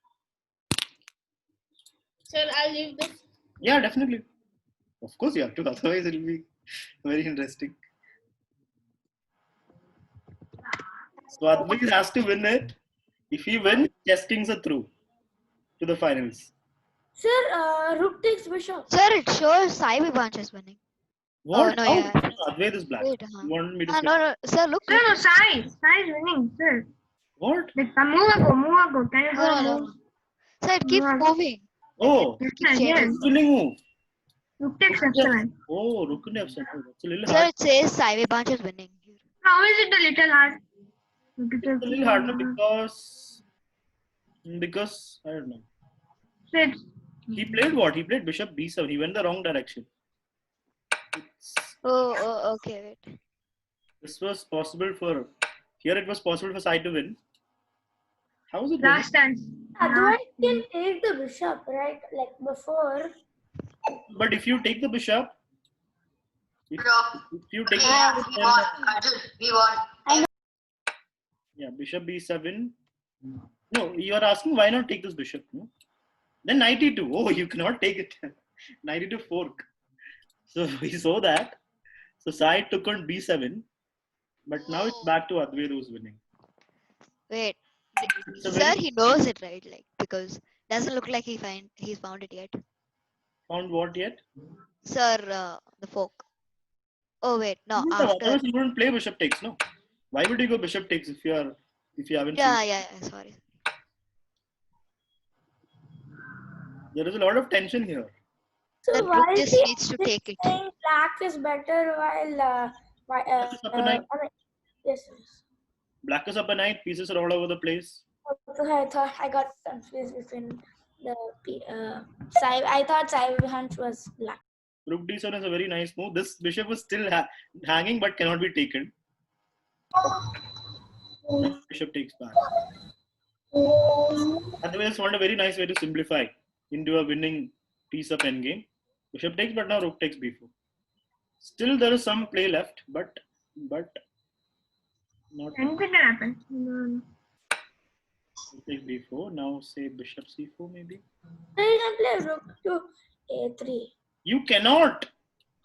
Speaker 6: Sir, I'll leave this.
Speaker 1: Yeah, definitely. Of course you have to. Otherwise, it will be very interesting. So Advait has to win it. If he wins, Chess Kings are through to the finals.
Speaker 3: Sir, rook takes bishop.
Speaker 5: Sir, it shows Sai Vivansh is winning.
Speaker 1: What?
Speaker 5: no,
Speaker 1: How?
Speaker 5: yeah.
Speaker 1: Advait is black.
Speaker 5: Wait,
Speaker 1: You want me to say?
Speaker 5: no, sir, look.
Speaker 2: No, no, Sai is winning, sir.
Speaker 1: What?
Speaker 2: Like, move ago. Can you
Speaker 5: No,
Speaker 2: go
Speaker 5: no,
Speaker 2: move?
Speaker 5: no. Sir, it keeps
Speaker 2: No.
Speaker 5: moving.
Speaker 1: Oh,
Speaker 5: It keeps
Speaker 2: Yes,
Speaker 5: changing.
Speaker 2: yes.
Speaker 1: winning move.
Speaker 2: Rook takes F7.
Speaker 1: Oh, Rook and F7. Oh, that's a little
Speaker 5: Sir,
Speaker 1: hard.
Speaker 5: it says Sai Vivansh is winning here.
Speaker 2: How is it a little hard?
Speaker 1: It's a little hard no, because I don't know.
Speaker 2: It's,
Speaker 1: He played what? He played Bishop B7. He went the wrong direction.
Speaker 5: Oh, okay, wait.
Speaker 1: This was possible for here. It was possible for Sai to win. How is it?
Speaker 2: last chance.
Speaker 3: Advait can take the bishop, right? Like before.
Speaker 1: But if you take the bishop, if you take yeah, Bishop B7. No, you are asking why not take this bishop? No? Then knight E2. Oh, you cannot take it. Knight E2 fork. So we saw that. So Sai took on B7, but now it's back to Advait who's winning.
Speaker 5: Wait.
Speaker 1: It's a
Speaker 5: Sir,
Speaker 1: very-
Speaker 5: he knows it, right? Like, because doesn't look like he's found it yet.
Speaker 1: Found what yet?
Speaker 5: Sir, the fork. Oh wait, no,
Speaker 1: No,
Speaker 5: after.
Speaker 1: otherwise you wouldn't play bishop takes, no? Why would you go bishop takes if you haven't
Speaker 5: Yeah,
Speaker 1: seen?
Speaker 5: yeah, sorry.
Speaker 1: There is a lot of tension here.
Speaker 3: So
Speaker 5: That
Speaker 3: why
Speaker 5: rook just
Speaker 3: is
Speaker 5: needs to
Speaker 3: he
Speaker 5: take it.
Speaker 3: saying black is better while
Speaker 1: Black is up a knight.
Speaker 3: yes.
Speaker 1: Black is up a knight, pieces are all over the place.
Speaker 3: I thought I got confused between the Sai. I thought Sai Vivansh was black.
Speaker 1: Rook d7 is a very nice move. This bishop is still hanging but cannot be taken. Bishop takes back. Otherwise, want a very nice way to simplify into a winning piece of endgame. Bishop takes, but now rook takes b4. Still, there is some play left, but not.
Speaker 2: Anything can happen. No.
Speaker 1: Rook takes b4. Now say bishop c4 maybe.
Speaker 3: You can play rook to a3.
Speaker 1: You cannot.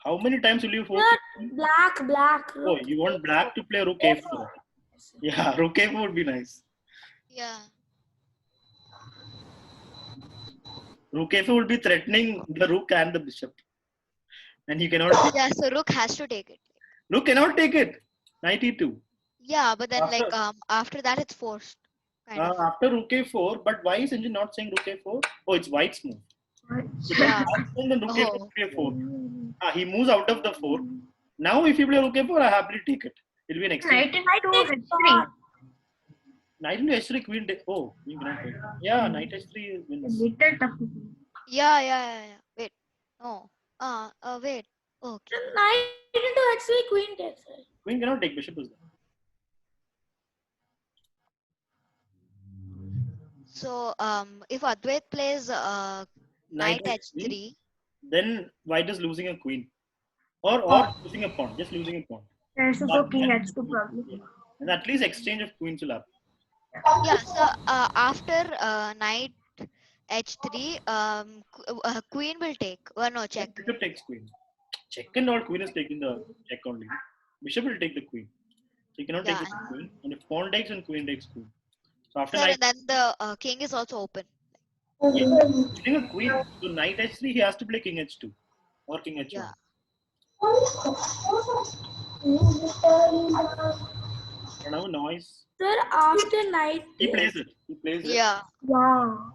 Speaker 1: How many times will you force?
Speaker 3: Not black.
Speaker 1: Oh,
Speaker 3: Rook
Speaker 1: you want black to play rook a4? Yeah, rook a4 would be nice.
Speaker 5: Yeah.
Speaker 1: Rook a4 would be threatening the rook and the bishop, and he cannot.
Speaker 5: Yeah, so rook has to take it.
Speaker 1: Rook cannot take it. Knight e2.
Speaker 5: Yeah, but then like
Speaker 1: After-
Speaker 5: after that it's forced. Kind of.
Speaker 1: After rook a4, but why is Sanjay not saying rook a4? Oh, it's white's move. So
Speaker 5: Yeah.
Speaker 1: then rook a4
Speaker 5: Oh.
Speaker 1: would be a 4. He moves out of the 4. Now, if you play rook a4, I happily take it. It'll be an exchange.
Speaker 2: Knight into H3.
Speaker 1: Knight into h3, queen. Oh, you cannot take it. Yeah, knight h3 wins.
Speaker 2: Little tough.
Speaker 5: Yeah. Wait. No. Wait. Okay.
Speaker 3: Knight into h3, queen takes it.
Speaker 1: Queen cannot take, bishop is there.
Speaker 5: So if Advait plays knight h3,
Speaker 1: then white is losing a queen. Or losing a pawn, just losing a pawn.
Speaker 2: There's a go king H2 probably.
Speaker 1: And at least exchange of queens will happen.
Speaker 5: yeah. So after knight h3, queen will take. No, check.
Speaker 1: Bishop takes queen. Check and all, queen is taking the check only. Bishop will take the queen. So you cannot take
Speaker 5: Yeah.
Speaker 1: the queen. And if pawn takes and queen takes queen. So after
Speaker 5: Sir,
Speaker 1: knight,
Speaker 5: and then the king is also open.
Speaker 1: taking a queen, so knight h3, he has to play king h2. or king h1.
Speaker 5: Yeah.
Speaker 1: No noise.
Speaker 3: Sir, after knight.
Speaker 1: He plays it. He plays it.
Speaker 5: Yeah.
Speaker 2: Wow.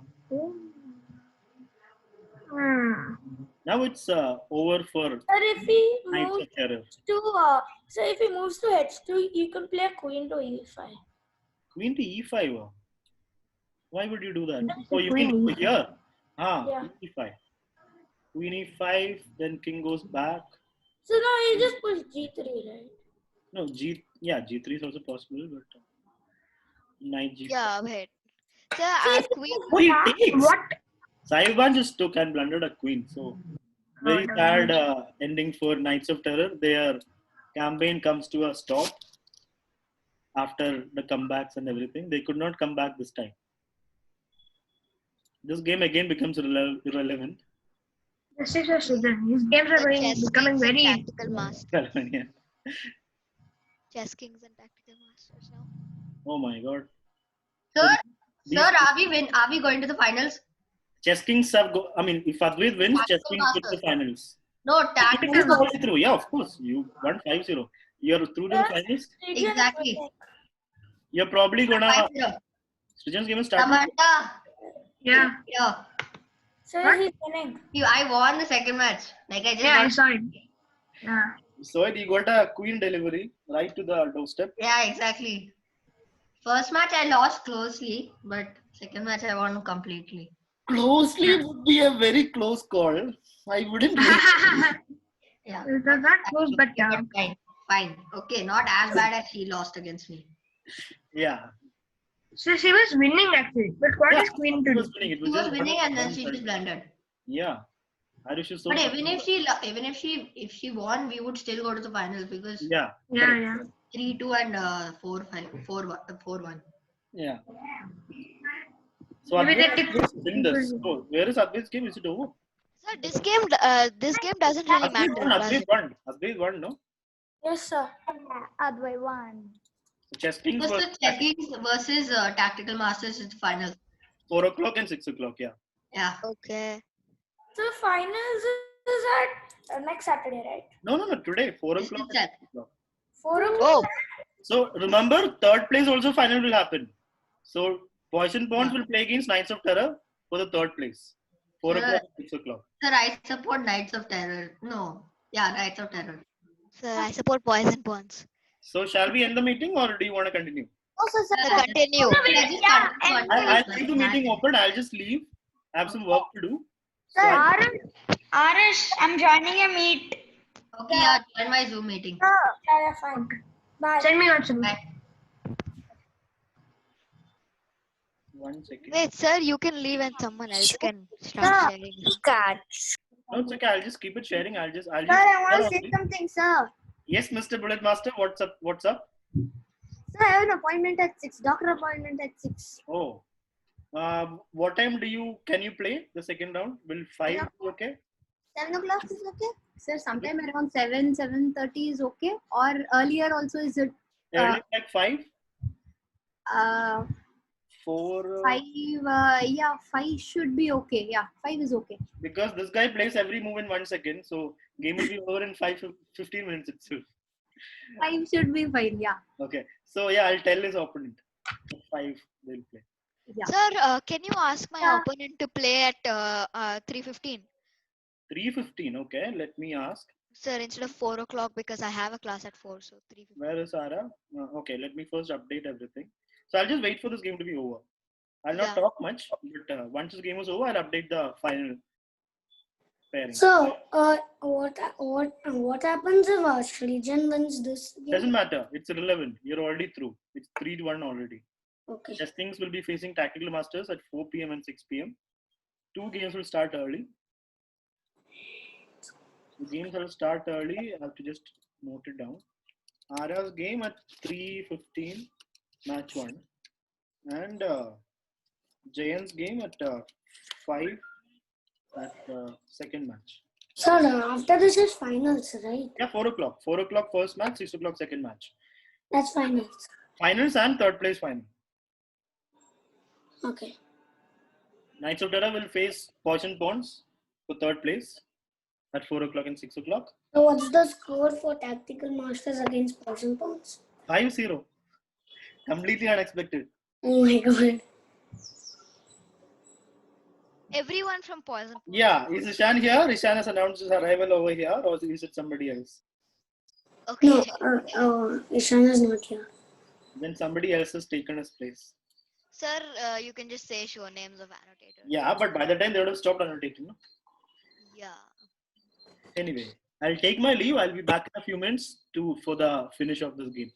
Speaker 2: Hmm.
Speaker 1: Now it's over for
Speaker 3: Sir, if he
Speaker 1: Knights
Speaker 3: moves
Speaker 1: of Terror.
Speaker 3: to so if he moves to h2, you can play queen to e5.
Speaker 1: Queen to e5. Why would you do that?
Speaker 2: That's
Speaker 1: Oh,
Speaker 2: the
Speaker 1: you mean
Speaker 2: queen
Speaker 1: over here?
Speaker 3: Yeah.
Speaker 1: E5. Queen e5, then king goes back.
Speaker 3: So now he just push g3, right?
Speaker 1: No, g3 is also possible, but knight g5.
Speaker 5: Yeah. Wait. Sir,
Speaker 3: See,
Speaker 5: as
Speaker 3: if he
Speaker 5: queen.
Speaker 1: Oh, he takes.
Speaker 2: What?
Speaker 1: Saiban just took and blundered a queen. So very
Speaker 2: no,
Speaker 1: sad ending for Knights of Terror. Their campaign comes to a stop after the comebacks and everything. They could not come back this time. This game again becomes irrelevant.
Speaker 2: This is a season. His games are
Speaker 5: The chess
Speaker 2: becoming
Speaker 5: kings and
Speaker 2: very.
Speaker 5: tactical masters.
Speaker 1: Yeah.
Speaker 5: Chess kings and tactical masters now.
Speaker 1: Oh my god.
Speaker 7: Sir,
Speaker 1: These
Speaker 7: sir, are we going to the finals?
Speaker 1: chess kings have if Advait wins, chess kings get the finals.
Speaker 7: No,
Speaker 1: It's
Speaker 7: tactical.
Speaker 1: already through. Yeah, of course. You won 5-0. You're through to the finals.
Speaker 7: Exactly.
Speaker 1: You're probably gonna.
Speaker 7: 5-0.
Speaker 1: Srijan's game is starting.
Speaker 7: Samantha,
Speaker 2: Yeah.
Speaker 7: yeah.
Speaker 3: So he's winning.
Speaker 7: I won the second match. Like I just
Speaker 2: Yeah, I
Speaker 7: got-
Speaker 2: saw it. Yeah.
Speaker 1: So you got a queen delivery right to the doorstep.
Speaker 7: Yeah, exactly. First match I lost closely, but second match I won completely.
Speaker 1: Closely would be a very close call. I wouldn't.
Speaker 7: Yeah.
Speaker 2: That's not close, but yeah.
Speaker 7: Fine. Fine. Okay, not as bad as she lost against me.
Speaker 1: Yeah.
Speaker 2: So she was winning actually. But what is queen to
Speaker 1: She
Speaker 2: do?
Speaker 1: was winning. It
Speaker 7: She was
Speaker 1: just
Speaker 7: winning
Speaker 1: one-
Speaker 7: and then
Speaker 1: one
Speaker 7: she
Speaker 1: side.
Speaker 7: just blundered.
Speaker 1: Yeah. Irish is so.
Speaker 7: But even if she won, we would still go to the finals because
Speaker 1: Yeah.
Speaker 2: Yeah,
Speaker 1: correct.
Speaker 2: yeah.
Speaker 7: 3-2 and 4-1.
Speaker 1: Yeah. So
Speaker 2: Maybe
Speaker 1: Advait
Speaker 2: they
Speaker 1: has
Speaker 2: took-
Speaker 1: win this. So where is Advait's game? Is it over?
Speaker 5: Sir, this game doesn't really matter. does
Speaker 1: Advait
Speaker 5: it?
Speaker 1: won. Advait won, no?
Speaker 3: Yes, sir.
Speaker 8: Advait won.
Speaker 1: So chess kings
Speaker 7: Because
Speaker 1: were
Speaker 7: the checkings versus tactical masters is the final.
Speaker 1: 4 o'clock and 6 o'clock. Yeah.
Speaker 7: Yeah.
Speaker 5: Okay.
Speaker 3: So finals is at next Saturday, right?
Speaker 1: No. Today 4
Speaker 7: This
Speaker 1: o'clock.
Speaker 7: itself.
Speaker 1: And 6 o'clock.
Speaker 3: 4 o'clock.
Speaker 5: Oh,
Speaker 1: So remember, third place also final will happen. So Poison Pawns will play against Knights of Terror for the third place. 4
Speaker 7: Yeah.
Speaker 1: o'clock, 6 o'clock.
Speaker 7: Sir, I support Knights of Terror. No. Yeah, Knights of Terror.
Speaker 5: sir, I support poison pawns.
Speaker 1: So shall we end the meeting or do you want to continue?
Speaker 8: Also, sir,
Speaker 5: Sir, continue.
Speaker 1: I'll leave the meeting open. I'll just leave. I have some work to do. So
Speaker 8: Arish, I'm joining a meet.
Speaker 7: Okay, yeah, join my Zoom meeting.
Speaker 3: Yeah, fine. Bye.
Speaker 2: Send me also.
Speaker 7: Bye.
Speaker 1: 1 second.
Speaker 5: Wait, sir, you can leave and someone else can start sharing.
Speaker 1: No, it's okay. I'll just keep it sharing. I'll just.
Speaker 8: Sir, I want to say something, sir.
Speaker 1: Yes, Mr. Bullet Master. What's up? What's up?
Speaker 8: Sir, I have an appointment at 6. Doctor appointment at 6.
Speaker 1: Oh. What time can you play the second round? Will 5 be okay?
Speaker 8: 7 o'clock is okay? Sir, sometime around 7:30 is okay. Or earlier also is it
Speaker 1: Early like 5? 4?
Speaker 8: 5? Yeah, 5 should be okay. Yeah, 5 is okay.
Speaker 1: Because this guy plays every move in 1 second. So game will be over in 15 minutes itself.
Speaker 8: 5 should be fine. Yeah.
Speaker 1: Okay. So yeah, I'll tell his opponent. 5 they'll play.
Speaker 8: Yeah.
Speaker 5: Sir, can you ask my opponent to play at 3:15?
Speaker 1: 3:15. Okay. Let me ask.
Speaker 5: Sir, instead of 4 o'clock because I have a class at 4, so 3:15.
Speaker 1: Where is Sarah? Okay. Let me first update everything. So I'll just wait for this game to be over. I'll not
Speaker 5: Yeah.
Speaker 1: talk much, but once this game is over, I'll update the final pairing.
Speaker 9: So, what happens if Srijan wins this game?
Speaker 1: Doesn't matter. It's irrelevant. You're already through. It's 3-1 already.
Speaker 9: Okay.
Speaker 1: Chess Kings will be facing Tactical Masters at 4 p.m. and 6 p.m. 2 games will start early. The games will start early. I have to just note it down. Ara's game at 3:15, match 1. And Jayan's game at 5 at second match.
Speaker 9: So, after this is finals, right?
Speaker 1: Yeah, 4 o'clock. 4 o'clock first match, 6 o'clock second match.
Speaker 9: That's finals.
Speaker 1: Finals and third place final.
Speaker 9: Okay.
Speaker 1: Knights of Terror will face Poison Pawns for third place. at 4 o'clock and 6 o'clock.
Speaker 9: So what's the score for Tactical Masters against Poison Pawns?
Speaker 1: 5-0. Completely unexpected.
Speaker 9: Oh my god.
Speaker 5: Everyone from Poison.
Speaker 1: Yeah, is Ishan here? Ishan has announced his arrival over here, or is it somebody else?
Speaker 5: Okay.
Speaker 9: No, Ishan is not here.
Speaker 1: Then somebody else has taken his place.
Speaker 5: Sir, you can just say show names of annotators.
Speaker 1: Yeah, but by the time they would have stopped annotating. No?
Speaker 5: Yeah.
Speaker 1: Anyway, I'll take my leave. I'll be back in a few minutes for the finish of this game.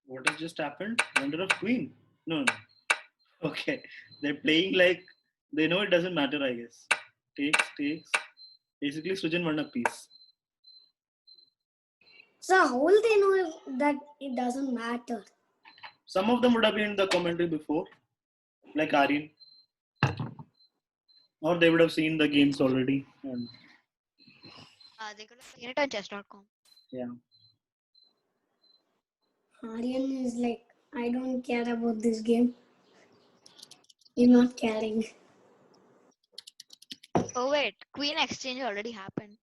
Speaker 1: What has just happened? Wonder of Queen. No. Okay. They're playing like they know it doesn't matter, I guess. Takes. Basically, Srijan won a piece.
Speaker 9: So how will they know that it doesn't matter?
Speaker 1: Some of them would have been in the commentary before, like Aryan. Or they would have seen the games already. And
Speaker 5: They could have seen it on chess.com.
Speaker 1: yeah.
Speaker 9: Aryan is like, I don't care about this game. You're not caring.
Speaker 5: Oh wait, Queen exchange already happened.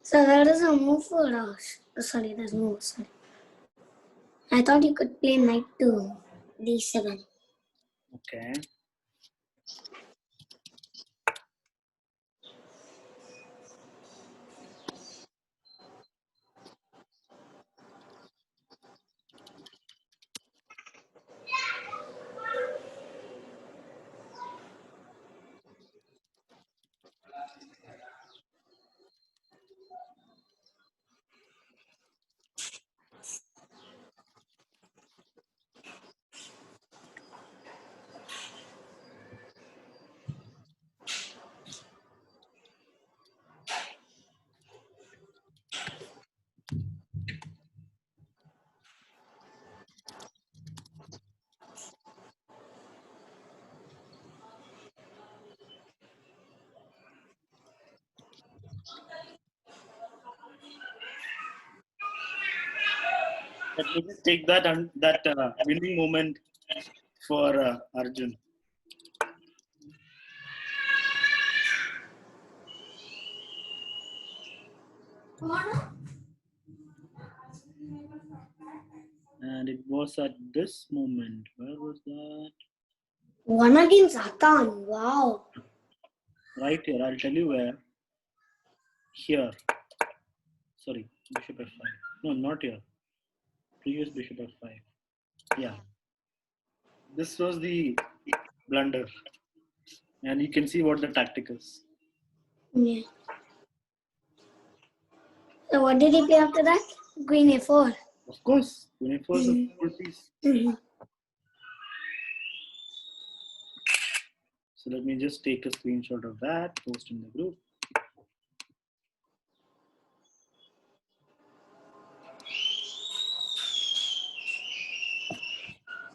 Speaker 9: So there is a move for us. Sorry, there's no. Sorry. I thought you could play knight to d7.
Speaker 1: Okay. Let me just take that winning moment for Arjun. And it was at this moment. Where was that?
Speaker 9: One against Atan. Wow.
Speaker 1: Right here. I'll tell you where. Here. Sorry. Bishop f5. No, not here. Previous bishop f5. Yeah. This was the blunder. And you can see what the tactic is.
Speaker 9: Yeah. So what did he play after that? Queen a4.
Speaker 1: Of course. Queen a4 is a full piece. So let me just take a screenshot of that, post in the group.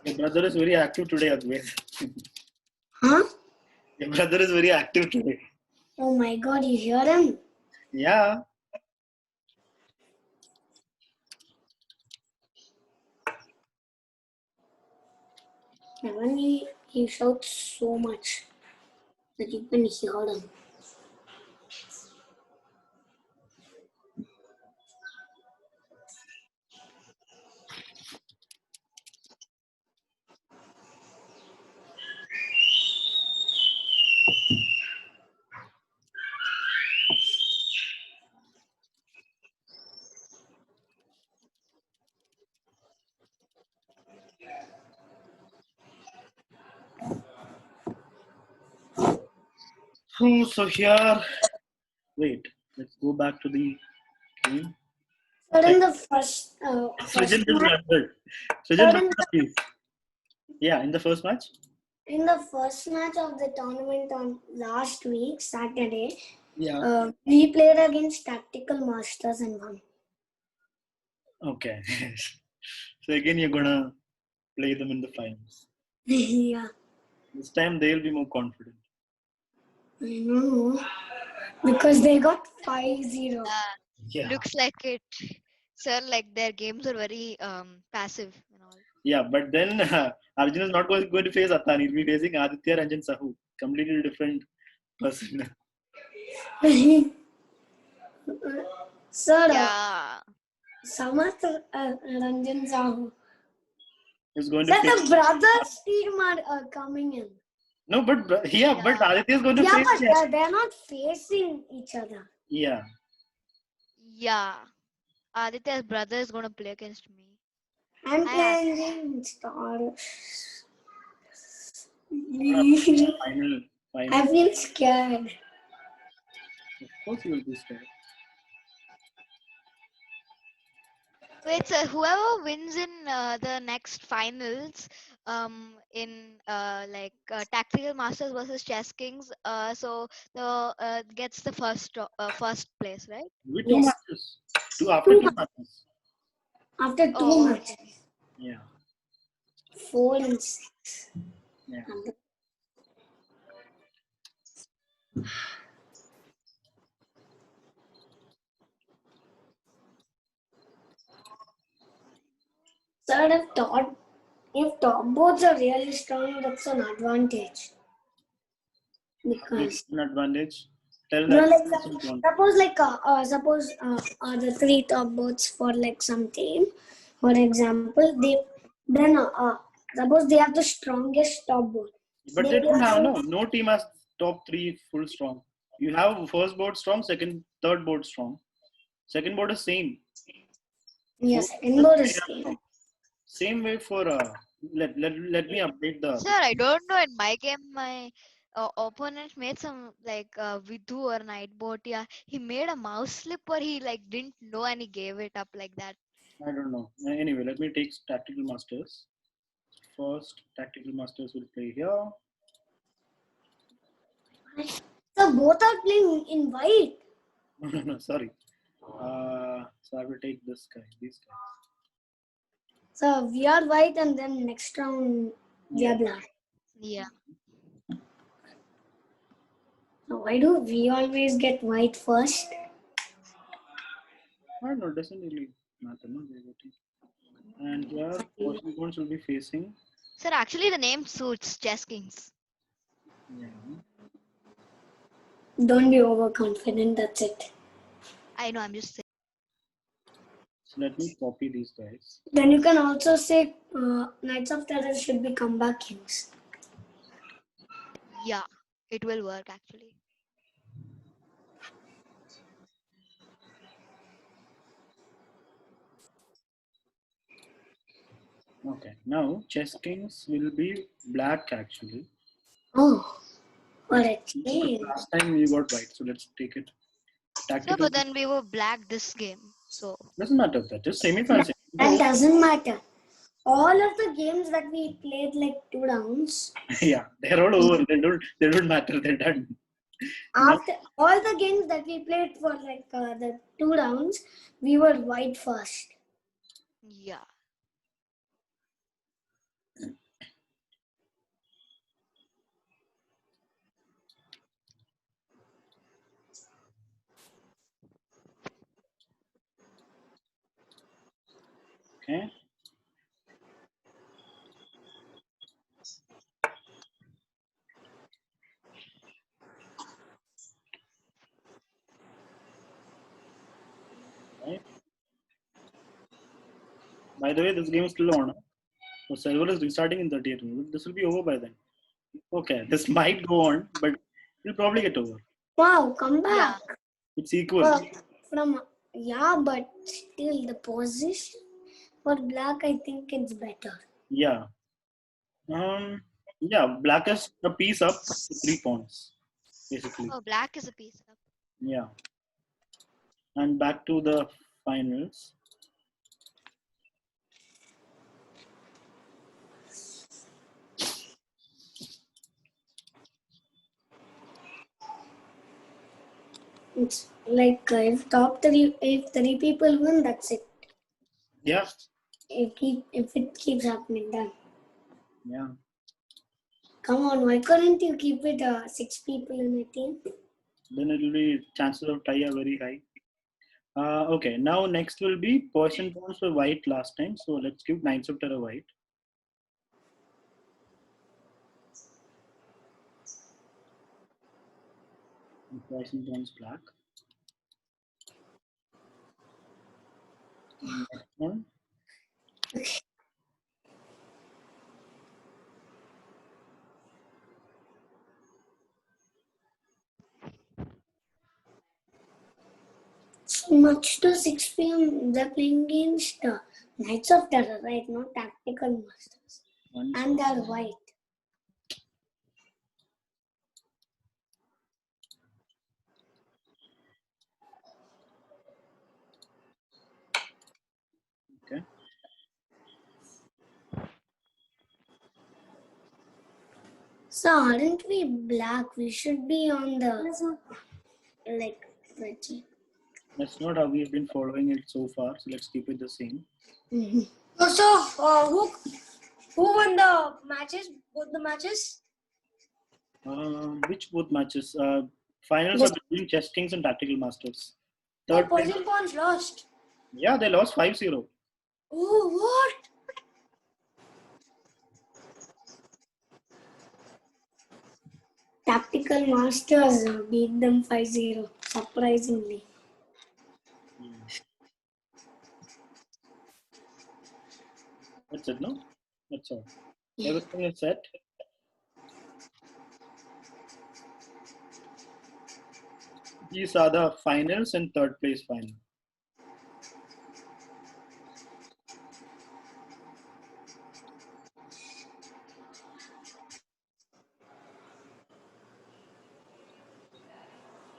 Speaker 1: Your brother is very active today, Advait.
Speaker 9: Huh?
Speaker 1: Your brother is very active today.
Speaker 9: Oh my god, you hear him?
Speaker 1: Yeah.
Speaker 9: When he shouts so much that you can hear him.
Speaker 1: So here, wait, let's go back to the game.
Speaker 9: But in the first
Speaker 1: Srijan just
Speaker 9: match,
Speaker 1: landed. Srijan, please. Yeah, in the first match.
Speaker 9: In the first match of the tournament on last week, Saturday,
Speaker 1: Yeah.
Speaker 9: we played against Tactical Masters and won.
Speaker 1: Okay. So again, you're gonna play them in the finals.
Speaker 9: Yeah.
Speaker 1: This time they'll be more confident.
Speaker 9: I know. Because they got 5-0.
Speaker 1: Yeah.
Speaker 5: Looks like it. Sir, like their games are very passive and all.
Speaker 1: Yeah, but then Arjun is not going to face Atan. He'll be facing Aditya Ranjan Sahu. Completely different person.
Speaker 9: Sir,
Speaker 5: Yeah.
Speaker 9: Samarth Ranjan Sahu.
Speaker 1: He's going
Speaker 9: Sir,
Speaker 1: to face.
Speaker 9: the brothers team are coming in.
Speaker 1: No, but but Aditya is going to
Speaker 9: Yeah,
Speaker 1: face.
Speaker 9: but they're not facing each other.
Speaker 1: Yeah.
Speaker 5: Yeah. Aditya's brother is going to play against me.
Speaker 9: I'm
Speaker 5: I
Speaker 9: playing against Final. I feel scared.
Speaker 1: Of course, you will be scared.
Speaker 5: Wait, so whoever wins in the next finals, in Tactical Masters versus Chess Kings, so the gets the first place, right?
Speaker 1: With two
Speaker 9: Yes.
Speaker 1: matches. After two matches.
Speaker 9: After two
Speaker 5: Oh,
Speaker 9: matches.
Speaker 1: Yeah.
Speaker 9: 4 and 6.
Speaker 1: Yeah.
Speaker 9: Sir, if top boards are really strong, that's an advantage. Because
Speaker 1: An advantage. Tell
Speaker 9: no,
Speaker 1: that.
Speaker 9: like suppose the 3 top boards for like some team, for example, suppose they have the strongest top board.
Speaker 1: But they don't have no team has top 3 full strong. You have first board strong, third board strong. Second board is same.
Speaker 9: Yes, second board is same.
Speaker 1: Same way for let me update the.
Speaker 5: sir, I don't know. In my game, my opponent made some Vidhu or Nightbot. Yeah, he made a mouse slip, or he didn't know and he gave it up like that.
Speaker 1: I don't know. Anyway, let me take Tactical Masters. First, Tactical Masters will play here.
Speaker 9: So both are playing in white.
Speaker 1: No, sorry. So I will take this guy. These guys.
Speaker 9: So we are white, and then next round we are black.
Speaker 5: Yeah.
Speaker 9: So why do we always get white first?
Speaker 1: I don't know. It doesn't really matter. No, and here, opponents will be facing.
Speaker 5: Sir, actually, the name suits Chess Kings.
Speaker 1: Yeah.
Speaker 9: Don't be overconfident. That's it.
Speaker 5: I know. I'm just saying.
Speaker 1: So let me copy these guys.
Speaker 9: Then you can also say Knights of Terror should be comeback kings.
Speaker 5: Yeah, it will work actually.
Speaker 1: Okay. Now Chess Kings will be black actually.
Speaker 9: Oh, what a change.
Speaker 1: Last time we got white, so let's take it.
Speaker 5: No, but then we were black this game, so
Speaker 1: doesn't matter that. Just semi-finals.
Speaker 9: That doesn't matter. All of the games that we played like 2 rounds.
Speaker 1: Yeah, they're all over. They don't matter. They're done.
Speaker 9: After all the games that we played for like the 2 rounds, we were white first.
Speaker 5: yeah.
Speaker 1: Okay. By the way, this game is still on. The server is restarting in 38 minutes. This will be over by then. Okay, this might go on, but it'll probably get over.
Speaker 9: Wow, come back.
Speaker 1: It's equal.
Speaker 9: Yeah, but still the position for black, I think it's better.
Speaker 1: Yeah. Yeah, black is a piece up to 3 pawns, basically.
Speaker 5: Oh, black is a piece up.
Speaker 1: Yeah. And back to the finals.
Speaker 9: It's like if if 3 people win, that's it.
Speaker 1: Yeah.
Speaker 9: If it keeps happening, then.
Speaker 1: Yeah.
Speaker 9: Come on, why couldn't you keep it 6 people in a team?
Speaker 1: Then it will be chances of tie are very high. Okay, now next will be poison pawns for white last time. So let's give Knights of Terror white. And poison pawns black. And next one.
Speaker 9: So much to 6 p.m. They're playing against Knights of Terror, right? Not Tactical Masters. And they're white.
Speaker 1: Okay.
Speaker 9: So aren't we black? We should be on the
Speaker 1: That's not how we've been following it so far. So let's keep it the same.
Speaker 2: So, who won the matches? Both the matches?
Speaker 1: Which both matches? Finals are between Chess Kings and Tactical Masters. Third place.
Speaker 2: Poison Pawns lost.
Speaker 1: Yeah, they lost 5-0.
Speaker 2: Oh, what?
Speaker 9: Tactical Masters beat them 5-0, surprisingly.
Speaker 1: That's it, no? That's all. Everything is set. These are the finals and third place final.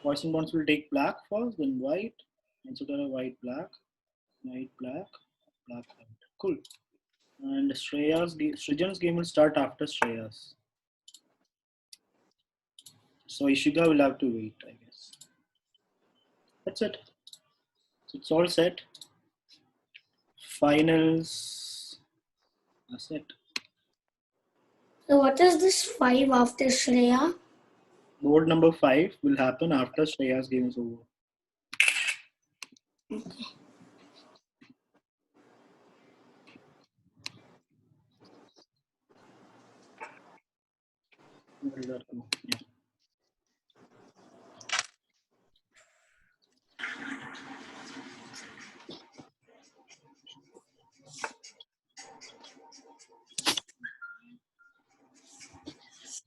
Speaker 1: Poison Bonds will take black first, then white. And so there are white, black, white, black, black, white. Cool. And Srijan's game will start after Shreya's. So Ishiga will have to wait, I guess. That's it. So it's all set. Finals. That's it.
Speaker 9: So what is this 5 after Shreya?
Speaker 1: Board number 5 will happen after Shreya's game is over.
Speaker 9: Okay.
Speaker 1: Where did that go? Yeah.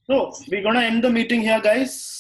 Speaker 1: So we're gonna end the meeting here, guys.